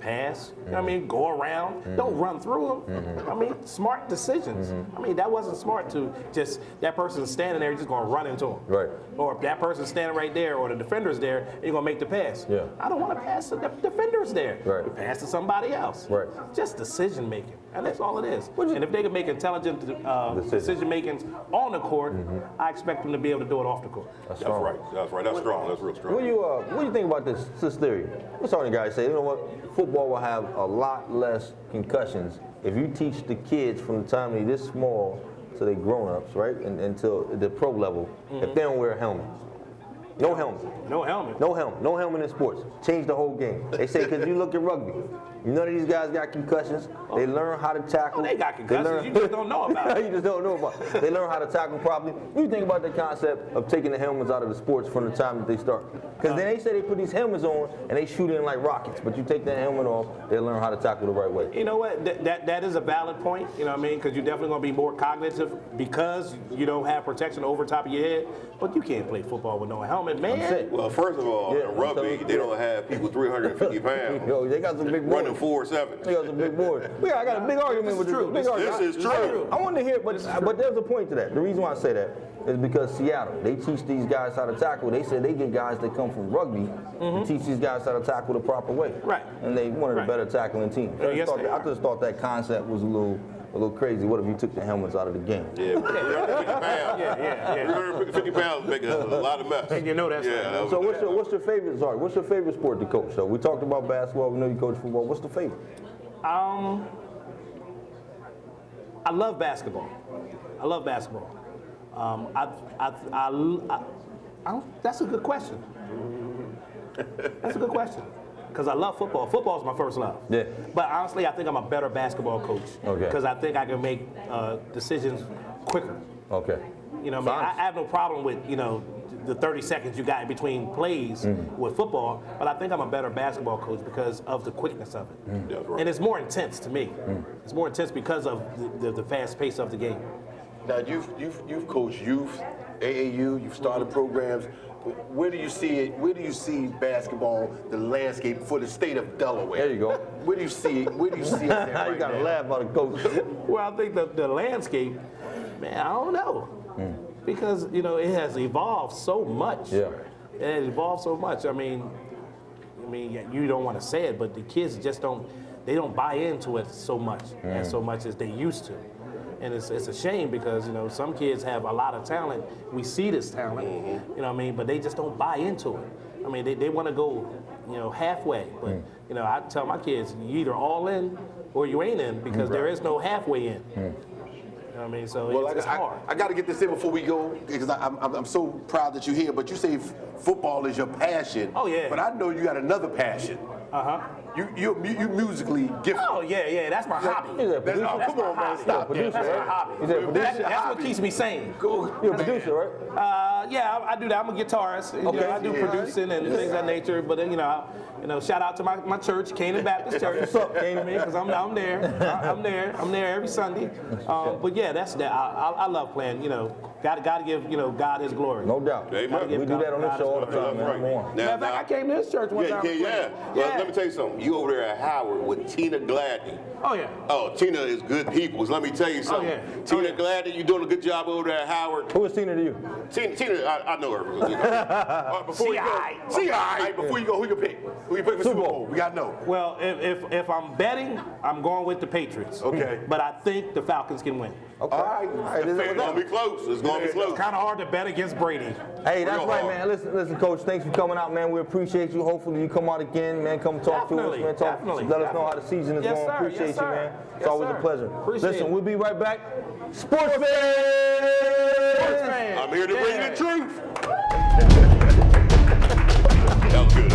J: Pass, you know what I mean, go around, don't run through them. I mean, smart decisions. I mean, that wasn't smart to just, that person's standing there, you're just gonna run into them.
C: Right.
J: Or if that person's standing right there or the defender's there, and you're gonna make the pass.
C: Yeah.
J: I don't wanna pass to the defender's there.
C: Right.
J: You pass to somebody else.
C: Right.
J: Just decision making, and that's all it is. And if they can make intelligent decision makings on the court, I expect them to be able to do it off the court.
A: That's right. That's right. That's strong. That's real strong.
C: What do you think about this theory? What's some of the guys say? You know what? Football will have a lot less concussions if you teach the kids from the time they're this small to they grown-ups, right? And until the pro level, if they don't wear a helmet. No helmet.
J: No helmet.
C: No helmet. No helmet in sports. Change the whole game. They say because you look at rugby, none of these guys got concussions. They learn how to tackle.
J: They got concussions. You just don't know about it.
C: You just don't know about it. They learn how to tackle properly. What do you think about the concept of taking the helmets out of the sports from the time that they start? Because then they say they put these helmets on and they shoot in like rockets, but you take that helmet off, they learn how to tackle the right way.
J: You know what? That is a valid point. You know what I mean? Because you're definitely going to be more cognitive because you don't have protection over top of your head. But you can't play football with no helmet, man.
A: Well, first of all, in rugby, they don't have people 350 pounds
C: Yo, they got some big boys.
A: running 4.7.
C: They got some big boys. I got a big argument with
J: true.
C: this.
A: This is true.
C: I want to hear, but there's a point to that. The reason why I say that is because Seattle, they teach these guys how to tackle. They said they get guys that come from rugby to teach these guys how to tackle the proper way.
J: Right.
C: And they one of the
J: Right.
C: better tackling teams. I
J: Yes, they are.
C: just thought that concept was a little crazy. What if you took the helmets out of the game?
A: Yeah, 350 pounds.
J: Yeah.
A: 350 pounds make a lot of mess.
J: And you know that's
A: Yeah.
J: right.
A: that
C: So
A: was-
C: what's your favorite? Sorry, what's your favorite sport to coach? So we talked about basketball. We know you coach football. What's the favorite?
J: I love basketball. I love basketball. That's a good question. That's a good question. Because I love football. Football is my first love.
C: Yeah.
J: But honestly, I think I'm a better basketball coach.
C: Okay.
J: Because I think I can make decisions quicker.
C: Okay.
J: You know what I mean? I have no problem with, you know, the 30 seconds you got in between plays with football, but I think I'm a better basketball coach because of the quickness of it.
A: That's right.
J: And it's more intense to me. It's more intense because of the fast pace of the game.
D: Now you've coached youth, AAU. You've started programs. Where do you see it? Where do you see basketball, the landscape for the state of Delaware?
C: There you go.
D: Where do you see it? Where do you see it there right
C: You got to
D: now?
C: laugh about it, coach.
J: Well, I think the landscape, man, I don't know. Because, you know, it has evolved so much.
C: Yeah.
J: It has evolved so much. I mean, you don't want to say it, but the kids just don't buy into it so much as they used to. And it's a shame because, you know, some kids have a lot of talent. We see this talent, you know what I mean, but they just don't buy into it. I mean, they want to go, you know, halfway. But, you know, I tell my kids, you either all in or you ain't in because there is no halfway in. You know what I mean? So
D: Well,
J: it's hard.
D: I got to get this in before we go because I'm so proud that you're here. But you say football is your passion.
J: Oh, yeah.
D: But I know you got another passion. You musically gifted.
J: Oh yeah, that's my hobby.
D: Come on, man, stop.
C: Producer,
J: That's
C: right?
J: my hobby.
C: He's a producer.
J: That's what keeps me sane.
C: You're a producer, right?
J: Yeah, I do that. I'm a guitarist. You know, I do producing and things of that nature. But then, shout out to my church, Canaan Baptist Church. What's up, Canaan? Because I'm there. I'm there every Sunday. But yeah, that's that. I love playing. Got to give God His glory.
C: No doubt.
A: Amen.
C: We do that on this show all the time, man. Come on.
J: Matter of fact, I came to this church one time.
A: Yeah. Well, let me tell you something. You over there at Howard with Tina Gladney.
J: Oh yeah.
A: Oh, Tina is good people. Let me tell you something.
J: yeah.
A: Tina Gladney, you doing a good job over there at Howard.
C: Who is Tina to you?
A: Tina, I know her. Before you go, before you go, who you pick? Who you pick for Super Bowl? We gotta know.
J: Well, if I'm betting, I'm going with the Patriots.
A: Okay.
J: But I think the Falcons can win.
C: Okay. All right.
A: It's gonna be close. It's gonna be close.
J: It's kind of hard to bet against Brady.
C: Hey, that's
A: Real
C: right,
A: hard.
C: man. Listen, Coach. Thanks for coming out, man. We appreciate you. Hopefully, you come out again, man. Come talk to us, man. Let us know how the season is
J: Yes,
C: going.
J: sir.
C: Appreciate
J: Yes,
C: you,
J: sir.
C: man. It's
J: Yes,
C: always
J: sir.
C: a pleasure.
J: Appreciate
C: Listen,
J: it.
C: we'll be right back. Sports fans.
A: I'm here to bring you the truth. That was good.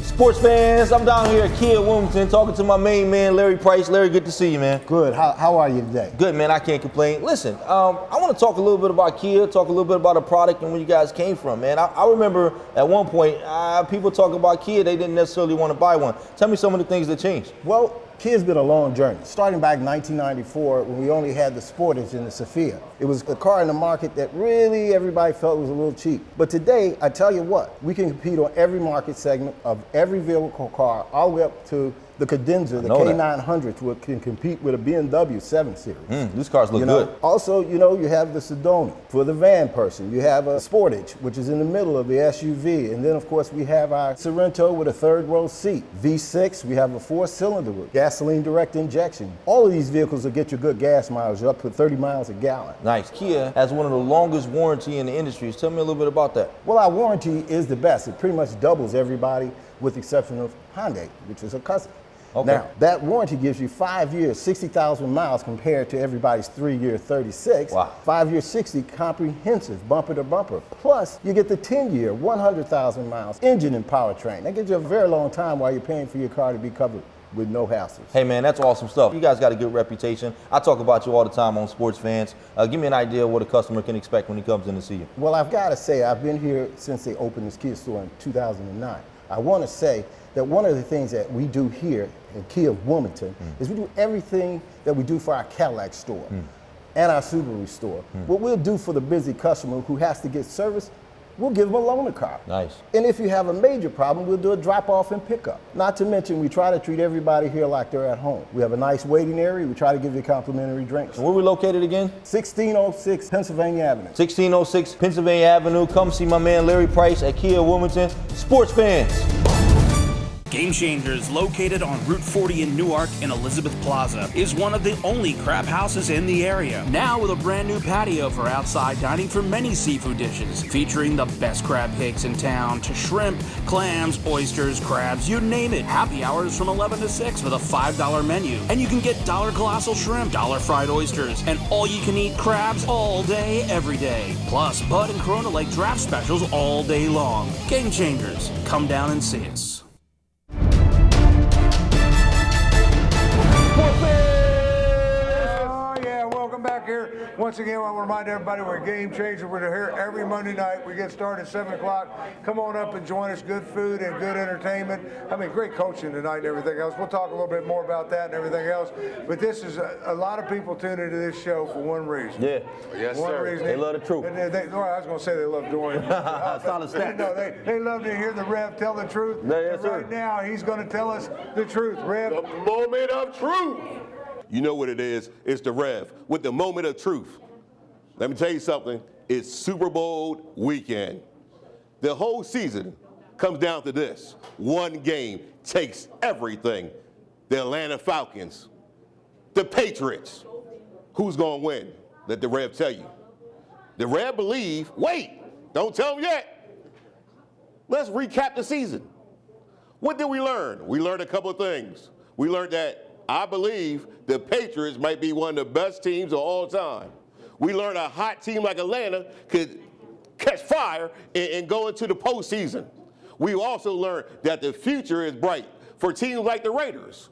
C: Sports fans, I'm down here at Kia Wilmington talking to my main man, Larry Price. Larry, good to see you, man.
K: Good. How are you today?
C: Good, man. I can't complain. Listen, I want to talk a little bit about Kia, talk a little bit about the product and where you guys came from, man. I remember at one point, people talk about Kia, they didn't necessarily want to buy one. Tell me some of the things that changed.
K: Well, Kia's been a long journey. Starting back in 1994 when we only had the Sportage and the Sophia. It was a car in the market that really everybody felt was a little cheap. But today, I tell you what, we can compete on every market segment of every vehicle car, all the way up to the Cadenza, the K900, which can compete with a BMW 7 Series.
C: These cars look good.
K: Also, you have the Sedona for the van person. You have a Sportage, which is in the middle of the SUV. And then, of course, we have our Sorento with a third row seat. V6, we have a 4-cylinder with gasoline direct injection. All of these vehicles will get you good gas mileage, up to 30 miles a gallon.
C: Nice. Kia has one of the longest warranty in the industry. Tell me a little bit about that.
K: Well, our warranty is the best. It pretty much doubles everybody with the exception of Hyundai, which is a cousin.
C: Okay.
K: Now, that warranty gives you 5 years, 60,000 miles compared to everybody's 3-year 36.
C: Wow.
K: 5 year 60 comprehensive, bumper to bumper. Plus, you get the 10-year, 100,000 miles engine and powertrain. That gives you a very long time while you're paying for your car to be covered with no hassles.
C: Hey man, that's awesome stuff. You guys got a good reputation. I talk about you all the time on Sports Fans. Give me an idea of what a customer can expect when he comes in to see you.
K: Well, I've got to say, I've been here since they opened this Kia store in 2009. I want to say that one of the things that we do here in Kia of Wilmington is we do everything that we do for our Cadillac store and our Subaru store. What we'll do for the busy customer who has to get service, we'll give them a loaner car.
C: Nice.
K: And if you have a major problem, we'll do a drop-off and pickup. Not to mention, we try to treat everybody here like they're at home. We have a nice waiting area. We try to give you complimentary drinks.
C: And where we located again?
K: 1606 Pennsylvania Avenue.
C: 1606 Pennsylvania Avenue. Come see my man Larry Price at Kia Wilmington. Sports Fans.
G: Game Changers, located on Route 40 in Newark and Elizabeth Plaza, is one of the only crab houses in the area. Now with a brand new patio for outside dining for many seafood dishes, featuring the best crab cakes in town, to shrimp, clams, oysters, crabs, you name it. Happy hours from 11 to 6 with a $5 menu. And you can get $1 colossal shrimp, $1 fried oysters, and all-you-can-eat crabs all day, every day. Plus, Bud and Corona Lake draft specials all day long. Game Changers, come down and see us.
B: Oh, yeah, welcome back here. Once again, I want to remind everybody we're a Game Changer. We're here every Monday night. We get started at 7 o'clock. Come on up and join us. Good food and good entertainment. I mean, great coaching tonight and everything else. We'll talk a little bit more about that and everything else. But this is a lot of people tune into this show for one reason.
C: Yeah.
D: Yes,
B: One
D: sir.
B: reason.
C: They love the truth.
B: And I was going to say they love Dorian.
C: It's not a stat.
B: No, they love to hear the Rev tell the truth.
C: Yes,
B: And
C: sir.
B: right now, he's going to tell us the truth. Rev.
A: The moment of truth. You know what it is? It's the Rev with the moment of truth. Let me tell you something. It's Super Bowl weekend. The whole season comes down to this. One game takes everything. The Atlanta Falcons, the Patriots. Who's going to win? Let the Rev tell you. The Rev believe, wait, don't tell them yet. Let's recap the season. What did we learn? We learned a couple of things. We learned that I believe the Patriots might be one of the best teams of all time. We learned a hot team like Atlanta could catch fire and go into the postseason. we also learned that the future is bright for teams like the Raiders.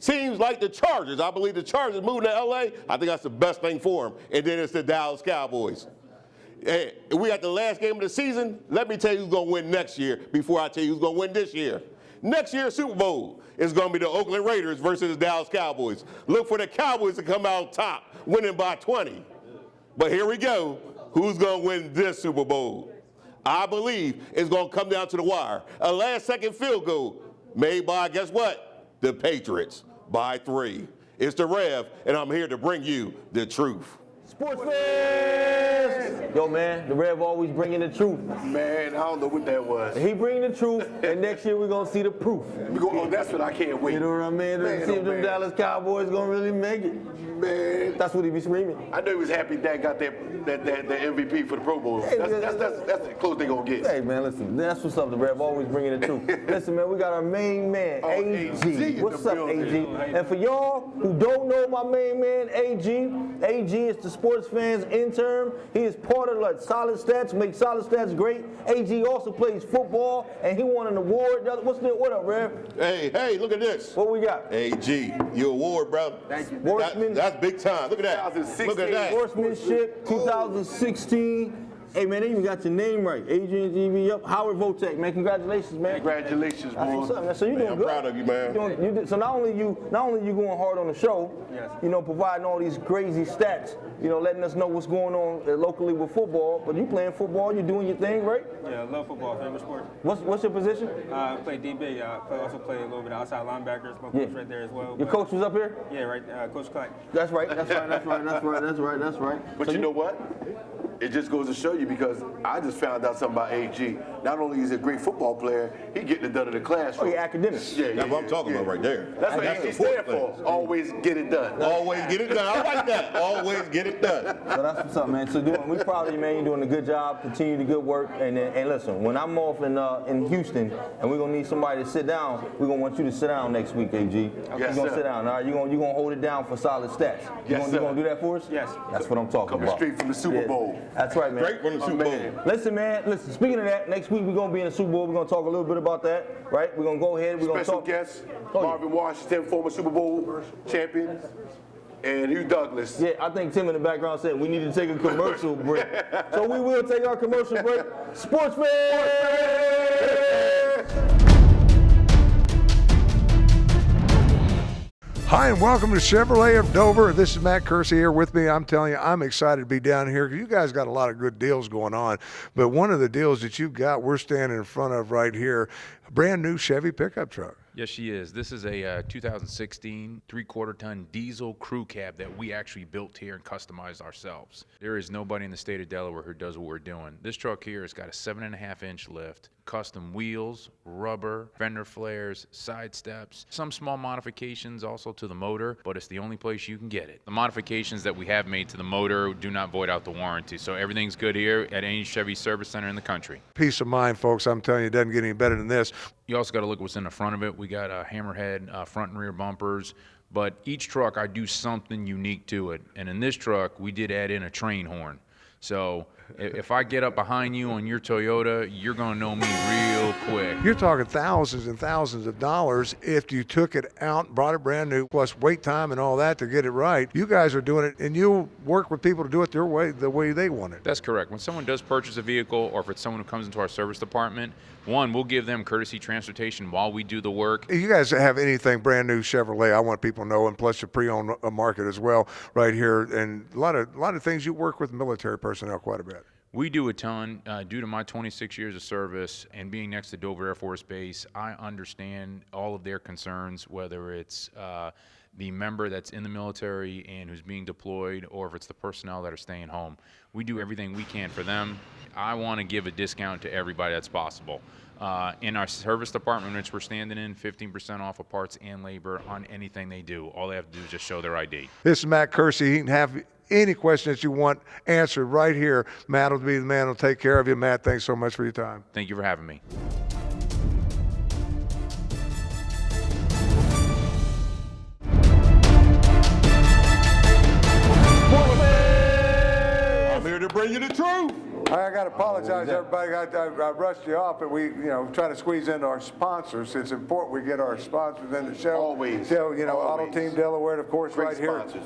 A: Teams like the Chargers. I believe the Chargers moving to LA. I think that's the best thing for them. And then it's the Dallas Cowboys. Hey, we got the last game of the season. Let me tell you who's going to win next year before I tell you who's going to win this year. Next year's Super Bowl is going to be the Oakland Raiders versus the Dallas Cowboys. Look for the Cowboys to come out top, winning by 20. But here we go. Who's going to win this Super Bowl? I believe it's going to come down to the wire. A last-second field goal made by, guess what? The Patriots by 3. It's the Rev, and I'm here to bring you the truth.
C: Sports fans! Yo, man, the Rev always bringing the truth.
D: Man, I don't know what that was.
C: He bringing the truth, and next year we're going to see the proof.
D: That's what I can't wait.
C: You know what I mean? To see if them Dallas Cowboys going to really make it.
D: Man.
C: That's what he be screaming.
D: I know he was happy Dak got that MVP for the Pro Bowl.
C: Hey,
D: that's the close they going to get.
C: Hey, man, listen, that's what's up. The Rev always bringing the truth. Listen, man, we got our main man, AG. What's up, AG? And for y'all who don't know my main man, AG is the Sports Fans intern. He is part of like Solid Stats, make Solid Stats great. AG also plays football, and he won an award. What up, Rev?
A: Hey, look at this.
C: What we got?
A: AG, your award, brother.
C: Thank you.
A: That's big time. Look at that. Look at that.
C: Sportsmanship 2016. Hey, man, they even got your name right. Adrian GB up. Howard Votek, man. Congratulations, man.
D: Congratulations,
C: That's
D: boy.
C: what's up, man. So you doing
A: I'm
C: good.
A: proud of you, man.
C: So not only you going hard on the show, you know, providing all these crazy stats, you know, letting us know what's going on locally with football, but you playing football, you're doing your thing, right?
L: Yeah, I love football, favorite sport.
C: What's your position?
L: I play DB. I also play a little bit outside linebackers. My coach right there as well.
C: Your coach was up here?
L: Yeah, right. Coach Clark.
C: That's right. But
D: you know what? It just goes to show you, because I just found out something about AG. Not only is he a great football player, he getting it done in the classroom.
C: Oh, he academic.
D: Yeah,
A: That's what I'm talking about right there.
D: That's what AG stands for. Always get it done.
A: Always get it done. I like that. Always get it done.
C: So that's what's up, man. So we proud of you, man. You're doing a good job. Continue the good work. And listen, when I'm off in Houston and we're gonna need somebody to sit down, we're gonna want you to sit down next week, AG. You're gonna sit down. All right, you're gonna hold it down for Solid Stats. You gonna do that for us?
L: Yes.
C: That's what I'm talking about.
D: Coming straight from the Super Bowl.
C: That's right, man.
A: Straight from the Super Bowl.
C: Listen, man. Listen. Speaking of that, next week we're gonna be in the Super Bowl. We're gonna talk a little bit about that, right? We're gonna go ahead. We're gonna
D: Special
C: talk.
D: guest, Marvin Washington, former Super Bowl champion, and Hugh Douglas.
C: Yeah, I think Tim in the background said we need to take a commercial break. So we will take our commercial break. Sports
B: Hi, and welcome to Chevrolet of Dover. This is Matt Kersey here with me. I'm telling you, I'm excited to be down here because you guys got a lot of good deals going on. But one of the deals that you've got, we're standing in front of right here, a brand new Chevy pickup truck.
M: Yes, she is. This is a 2016 3/4-ton diesel crew cab that we actually built here and customized ourselves. There is nobody in the state of Delaware who does what we're doing. This truck here has got a 7.5-inch lift, custom wheels, rubber, fender flares, side steps, some small modifications also to the motor, but it's the only place you can get it. The modifications that we have made to the motor do not void out the warranty, so everything's good here at any Chevy service center in the country.
B: Peace of mind, folks. I'm telling you, it doesn't get any better than this.
M: You also got to look what's in the front of it. We got a hammerhead front and rear bumpers, but each truck I do something unique to it. And in this truck, we did add in a train horn. So if I get up behind you on your Toyota, you're going to know me real quick.
B: You're talking thousands and thousands of dollars if you took it out, brought it brand new, plus wait time and all that to get it right. You guys are doing it, and you work with people to do it their way, the way they want it.
M: That's correct. When someone does purchase a vehicle, or if it's someone who comes into our service department, one, we'll give them courtesy transportation while we do the work.
B: You guys have anything brand new Chevrolet, I want people to know, and plus the pre-owned market as well right here, and a lot of things you work with military personnel quite a bit.
M: We do a ton. Due to my 26 years of service and being next to Dover Air Force Base, I understand all of their concerns, whether it's the member that's in the military and who's being deployed, or if it's the personnel that are staying home. We do everything we can for them. I want to give a discount to everybody that's possible. In our service department, which we're standing in, 15% off of parts and labor on anything they do. All they have to do is just show their ID.
B: This is Matt Kersey. He can have any question that you want answered right here. Matt will be the man who'll take care of you. Matt, thanks so much for your time.
M: Thank you for having me.
A: I'm here to bring you the truth.
B: I got to apologize, everybody. I rushed you off, but we, try to squeeze in our sponsors. It's important we get our sponsors in the show.
D: Always.
B: So,
D: Always.
B: Auto Team Delaware, and of course,
D: Great
B: right here.
D: sponsors.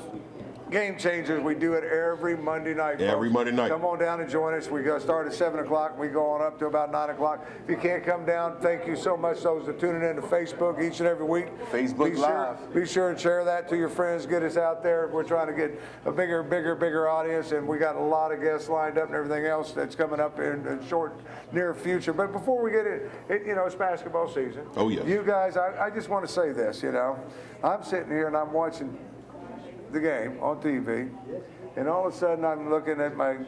B: Game Changers, we do it every Monday night.
A: Every
B: folks.
A: Monday night.
B: Come on down and join us. We start at 7 o'clock. We go on up to about 9 o'clock. If you can't come down, thank you so much, those that tuning in to Facebook each and every week.
D: Facebook Live.
B: Be sure and share that to your friends. Get us out there. We're trying to get a bigger audience, and we got a lot of guests lined up and everything else that's coming up in short, near future. But before we get it, it's basketball season.
A: Oh, yes.
B: You guys, I just want to say this, I'm sitting here and I'm watching the game on TV, and all of a sudden I'm looking at my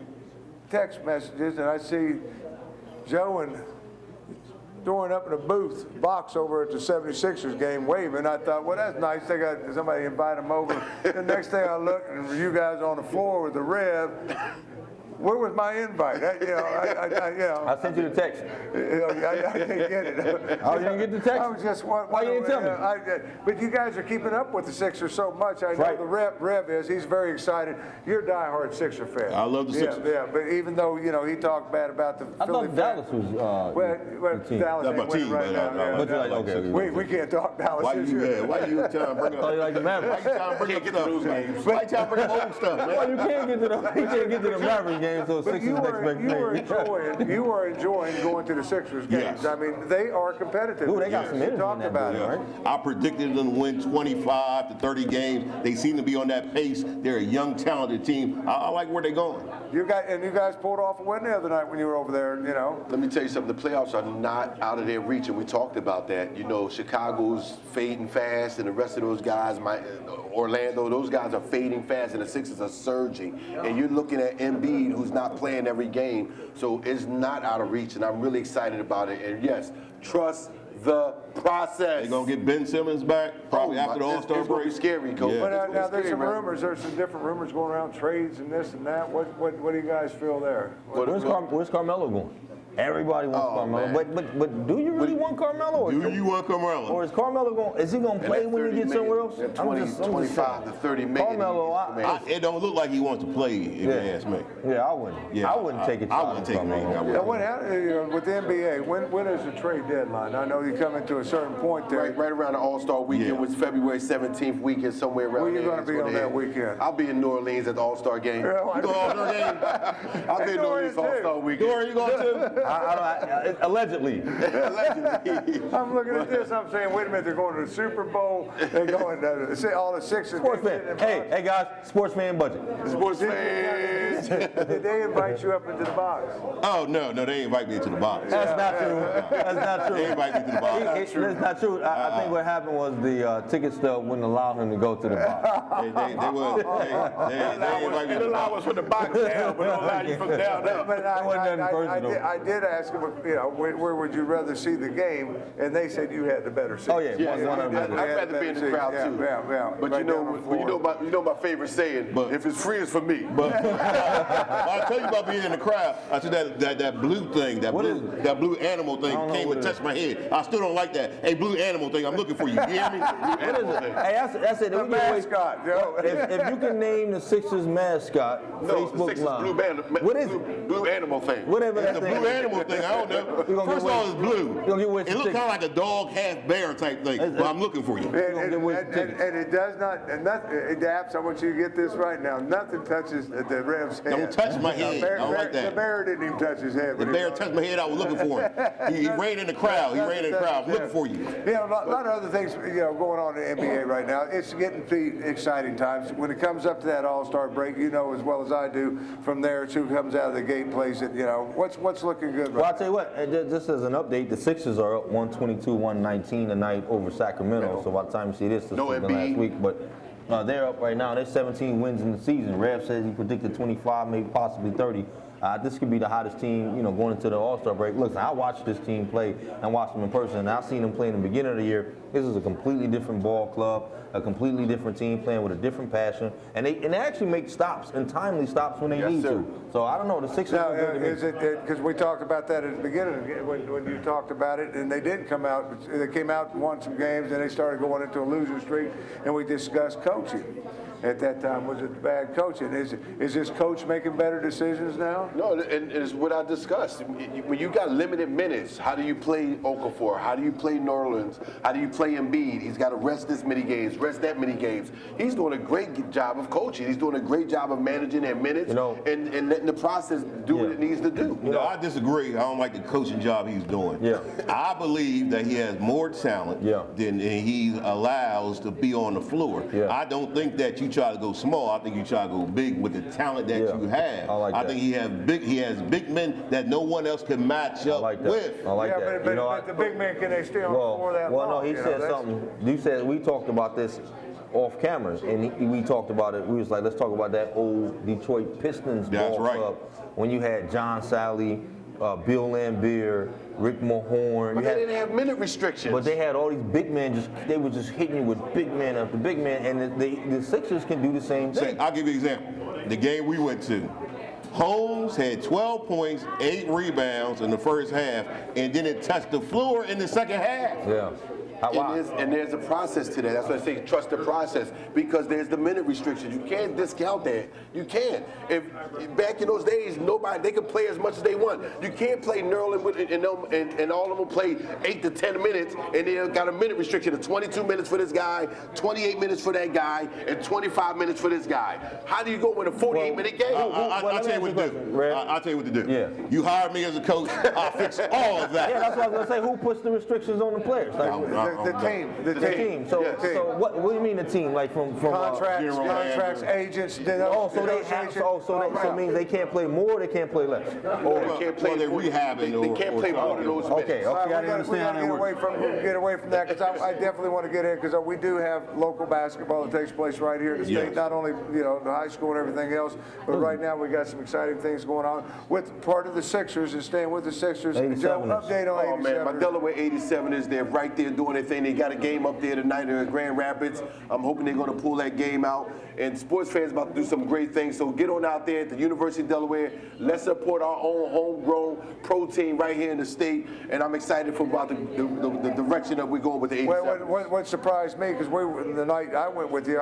B: text messages and I see Joe and Doran up in a booth box over at the 76ers game waving. I thought, well, that's nice. They got somebody invite them over. The next thing I look, and you guys on the floor with the Rev. Where was my invite?
C: I sent you the text.
B: I can't get it.
C: Oh, you didn't get the text?
B: I was just
C: Why you didn't tell me?
B: But you guys are keeping up with the Sixers so much. I know
C: Right.
B: the Rev is. He's very excited. You're a diehard Sixer fan.
A: I love the Sixers.
B: Yeah, but even though, he talked bad about the
C: I
B: Philly
C: thought Dallas was
B: well,
C: the team.
B: Dallas
A: That's my
B: ain't winning
A: team,
B: right
A: but
B: now.
C: But you're like, okay.
B: We can't talk Dallas.
A: Why
B: this
A: you
B: year.
A: trying to bring
C: Oh, you
A: up?
C: like the Mavericks?
A: Why you trying to bring up stuff, man? Why you trying to bring up old stuff, man?
C: Well, you can't get to the Mavericks game, so
B: But
C: Sixers
B: you
C: expect
B: are enjoying going to the Sixers games.
A: Yes.
B: I mean, they are competitive.
C: Ooh, they got some
B: You
C: energy in
B: talked
C: that
B: about it,
C: building,
B: right?
C: right?
A: I predicted them to win 25 to 30 games. They seem to be on that pace. They're a young, talented team. I like where they're going.
B: You guys pulled off a win the other night when you were over there.
D: Let me tell you something. The playoffs are not out of their reach, and we talked about that. Chicago's fading fast, and the rest of those guys, Orlando, those guys are fading fast, and the Sixers are surging. And you're looking at Embiid, who's not playing every game, so it's not out of reach, and I'm really excited about it. And yes, trust the process.
A: They're going to get Ben Simmons back probably after the All-Star
D: It's going to
A: break.
D: be scary, Coach.
A: Yeah.
B: But now there's some
D: Scary, man.
B: rumors. There's some different rumors going around, trades and this and that. What do you guys feel there?
C: Where's Carmelo going? Everybody wants Carmelo, but do you really want Carmelo? Or
A: Do you want Carmelo?
C: Or is Carmelo going? Is he going to play when he gets somewhere else?
D: That 25 to 30 million.
C: Carmelo,
A: It don't look like he wants to play, if you ask me.
C: I wouldn't.
A: Yeah,
C: I wouldn't take it.
A: I wouldn't take it.
B: Now, with the NBA, when is the trade deadline? I know you come into a certain point there.
D: Right around the All-Star weekend,
A: Yeah.
D: which February 17th weekend, somewhere around
B: Where you
D: there.
B: gonna be on that weekend?
D: I'll be in New Orleans at the All-Star game.
A: You go All-Star game?
D: I'll be in New Orleans All-Star weekend.
A: Dora, you going too?
C: Allegedly.
B: I'm looking at this. I'm saying, wait a minute. They're going to the Super Bowl. They're going to all the Sixers.
C: Sports fan. Hey guys, sports fan budget.
D: Sports fans.
B: Did they invite you up into the box?
A: Oh, no, they invite me to the box.
C: That's not true. That's not true.
A: They invite me to the box.
C: That's not true. I think what happened was the ticket stub wouldn't allow him to go to the box.
A: They would. They invite me to the
D: Allow
A: box.
D: us from the box down, but don't allow you from down up.
B: But I did ask them, where would you rather see the game? And they said you had the better seat.
C: Oh, yeah.
D: I'd rather be in the crowd too.
B: Yeah.
D: But
B: Right down the floor.
D: you know my favorite saying, if it's free, it's for me.
A: But I'll tell you about being in the crowd. I said that blue thing, that blue animal thing came and touched my head. I still don't like that. Hey, blue animal thing, I'm looking for you. You hear me?
C: What is it? Hey, that's it.
B: The mascot, Joe.
C: If you can name the Sixers mascot,
D: No, the
C: Facebook
D: Sixers
C: Live. What is it?
D: Blue animal thing.
C: Whatever
A: It's
C: that
A: the
C: thing
A: blue
C: is.
A: animal thing. I don't know.
C: You gonna
A: First of
C: get
A: all,
C: away-
A: it's blue.
C: you gonna get away
A: It
C: some
A: looks
C: tickets.
A: kind of like a dog, half bear type thing. But I'm looking for you.
B: And it does not, and Daps, I want you to get this right now. Nothing touches the Rev's head.
A: Don't touch my head. I don't like that.
B: The bear didn't even touch his head.
A: The bear touched my head. I was looking for him. He ran in the crowd. I'm looking for you.
B: A lot of other things, going on in the NBA right now. It's getting to be exciting times. When it comes up to that All-Star break, you know as well as I do. From there, it's who comes out of the gate, plays it. What's looking good.
C: Well, I'll tell you what. Just as an update, the Sixers are up 122-119 tonight over Sacramento. So by the time you see this,
D: No
C: was
D: Embiid.
C: last week, but. They're up right now. They're 17 wins in the season. Rev says he predicted 25, maybe possibly 30. This could be the hottest team, going into the All-Star break. Look, I watched this team play and watched them in person, and I've seen them play in the beginning of the year. This is a completely different ball club, a completely different team playing with a different passion, and they actually make stops and timely stops when they need to. So I don't know. The Sixers.
B: Now, is it because we talked about that at the beginning when you talked about it, and they didn't come out. They came out and won some games, and they started going into a losing streak, and we discussed coaching. at that time? Was it bad coaching? Is this coach making better decisions now?
D: No, and it's what I discussed. When you got limited minutes, how do you play Okafor? How do you play Nerlens? How do you play Embiid? He's got to rest this many games, rest that many games. He's doing a great job of coaching. He's doing a great job of managing their minutes and letting the process do what it needs to do.
A: No, I disagree. I don't like the coaching job he's doing.
C: Yeah.
A: I believe that he has more talent than he allows to be on the floor.
C: Yeah.
A: I don't think that you try to go small. I think you try to go big with the talent that you have.
C: I
A: think he has big men that no one else can match up with.
C: I like that.
B: But the big men, can they stay on the floor that long?
C: Well, no, he said something. You said, we talked about this off cameras, and we talked about it. We was like, let's talk about that old Detroit Pistons ball club when you had John Sally, Bill Laimbeer, Rick Mahorn.
D: But they didn't have minute restrictions.
C: But they had all these big men, they were just hitting you with big man after big man, and the Sixers can do the same thing.
A: I'll give you an example. The game we went to, Holmes had 12 points, 8 rebounds in the first half, and then it touched the floor in the second half.
C: Yeah.
D: And there's a process to that. That's why I say trust the process, because there's the minute restrictions. You can't discount that. You can't. If back in those days, they could play as much as they want. You can't play Nerlens and all of them play 8 to 10 minutes, and they got a minute restriction of 22 minutes for this guy, 28 minutes for that guy, and 25 minutes for this guy. How do you go in a 48-minute game?
A: I'll tell you what to do. I'll tell you what to do.
C: Yeah.
A: You hired me as a coach, I'll fix all of that.
C: Yeah, that's what I was going to say. Who puts the restrictions on the players?
B: The team.
C: So what do you mean the team? Like from
B: contracts, agents.
C: So means they can't play more, they can't play less.
D: They're rehabbing. They can't play more of those minutes.
C: Okay, I understand how that works.
B: Get away from that, because I definitely want to get in, because we do have local basketball that takes place right here in the state. Not only the high school and everything else, but right now we got some exciting things going on with part of the Sixers and staying with the Sixers. Joe, update on 87.
D: Oh man, my Delaware 87 is there right there doing their thing. They got a game up there tonight in Grand Rapids. I'm hoping they're going to pull that game out. And sports fans about to do some great things. So get on out there at the University of Delaware. Let's support our own homegrown pro team right here in the state. And I'm excited for about the direction that we're going with the 87.
B: What surprised me, because the night I went with you,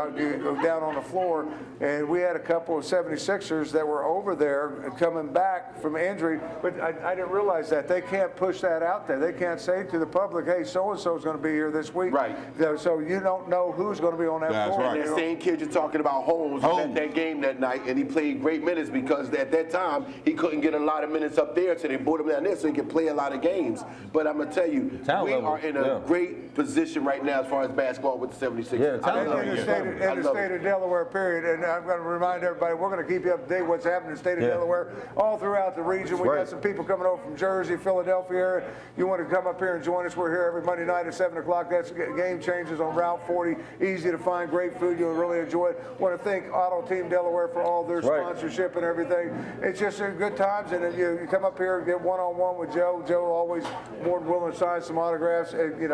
B: down on the floor, and we had a couple of 76ers that were over there coming back from injury, but I didn't realize that. They can't push that out there. They can't say to the public, hey, so-and-so is going to be here this week.
D: Right.
B: So you don't know who's going to be on that floor.
A: Right.
D: And that same kid you're talking about, Holmes, was at that game that night, and he played great minutes because at that time he couldn't get a lot of minutes up there, so they brought him down there so he could play a lot of games. But I'm gonna tell you, we are in a great position right now as far as basketball with the 76ers.
B: In the state of Delaware, period. And I'm going to remind everybody, we're going to keep you up to date what's happening in the state of Delaware, all throughout the region. We got some people coming over from Jersey, Philadelphia area. You want to come up here and join us? We're here every Monday night at 7 o'clock. That's Game Changers on Route 40. Easy to find, great food. You'll really enjoy it. Want to thank Auto Team Delaware for all their sponsorship and everything. It's just good times, and you come up here and get one-on-one with Joe. Joe always more than willing to sign some autographs. And, you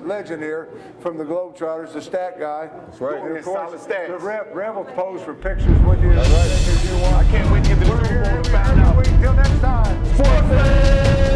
B: legend here from the Globetrotters, the stat guy.
C: That's right.
B: And of course,
D: solid stats.
B: the Rev will pose for pictures with you. That's right.
D: I can't wait to get to the Super Bowl and find out.
B: Until next time.
C: Sports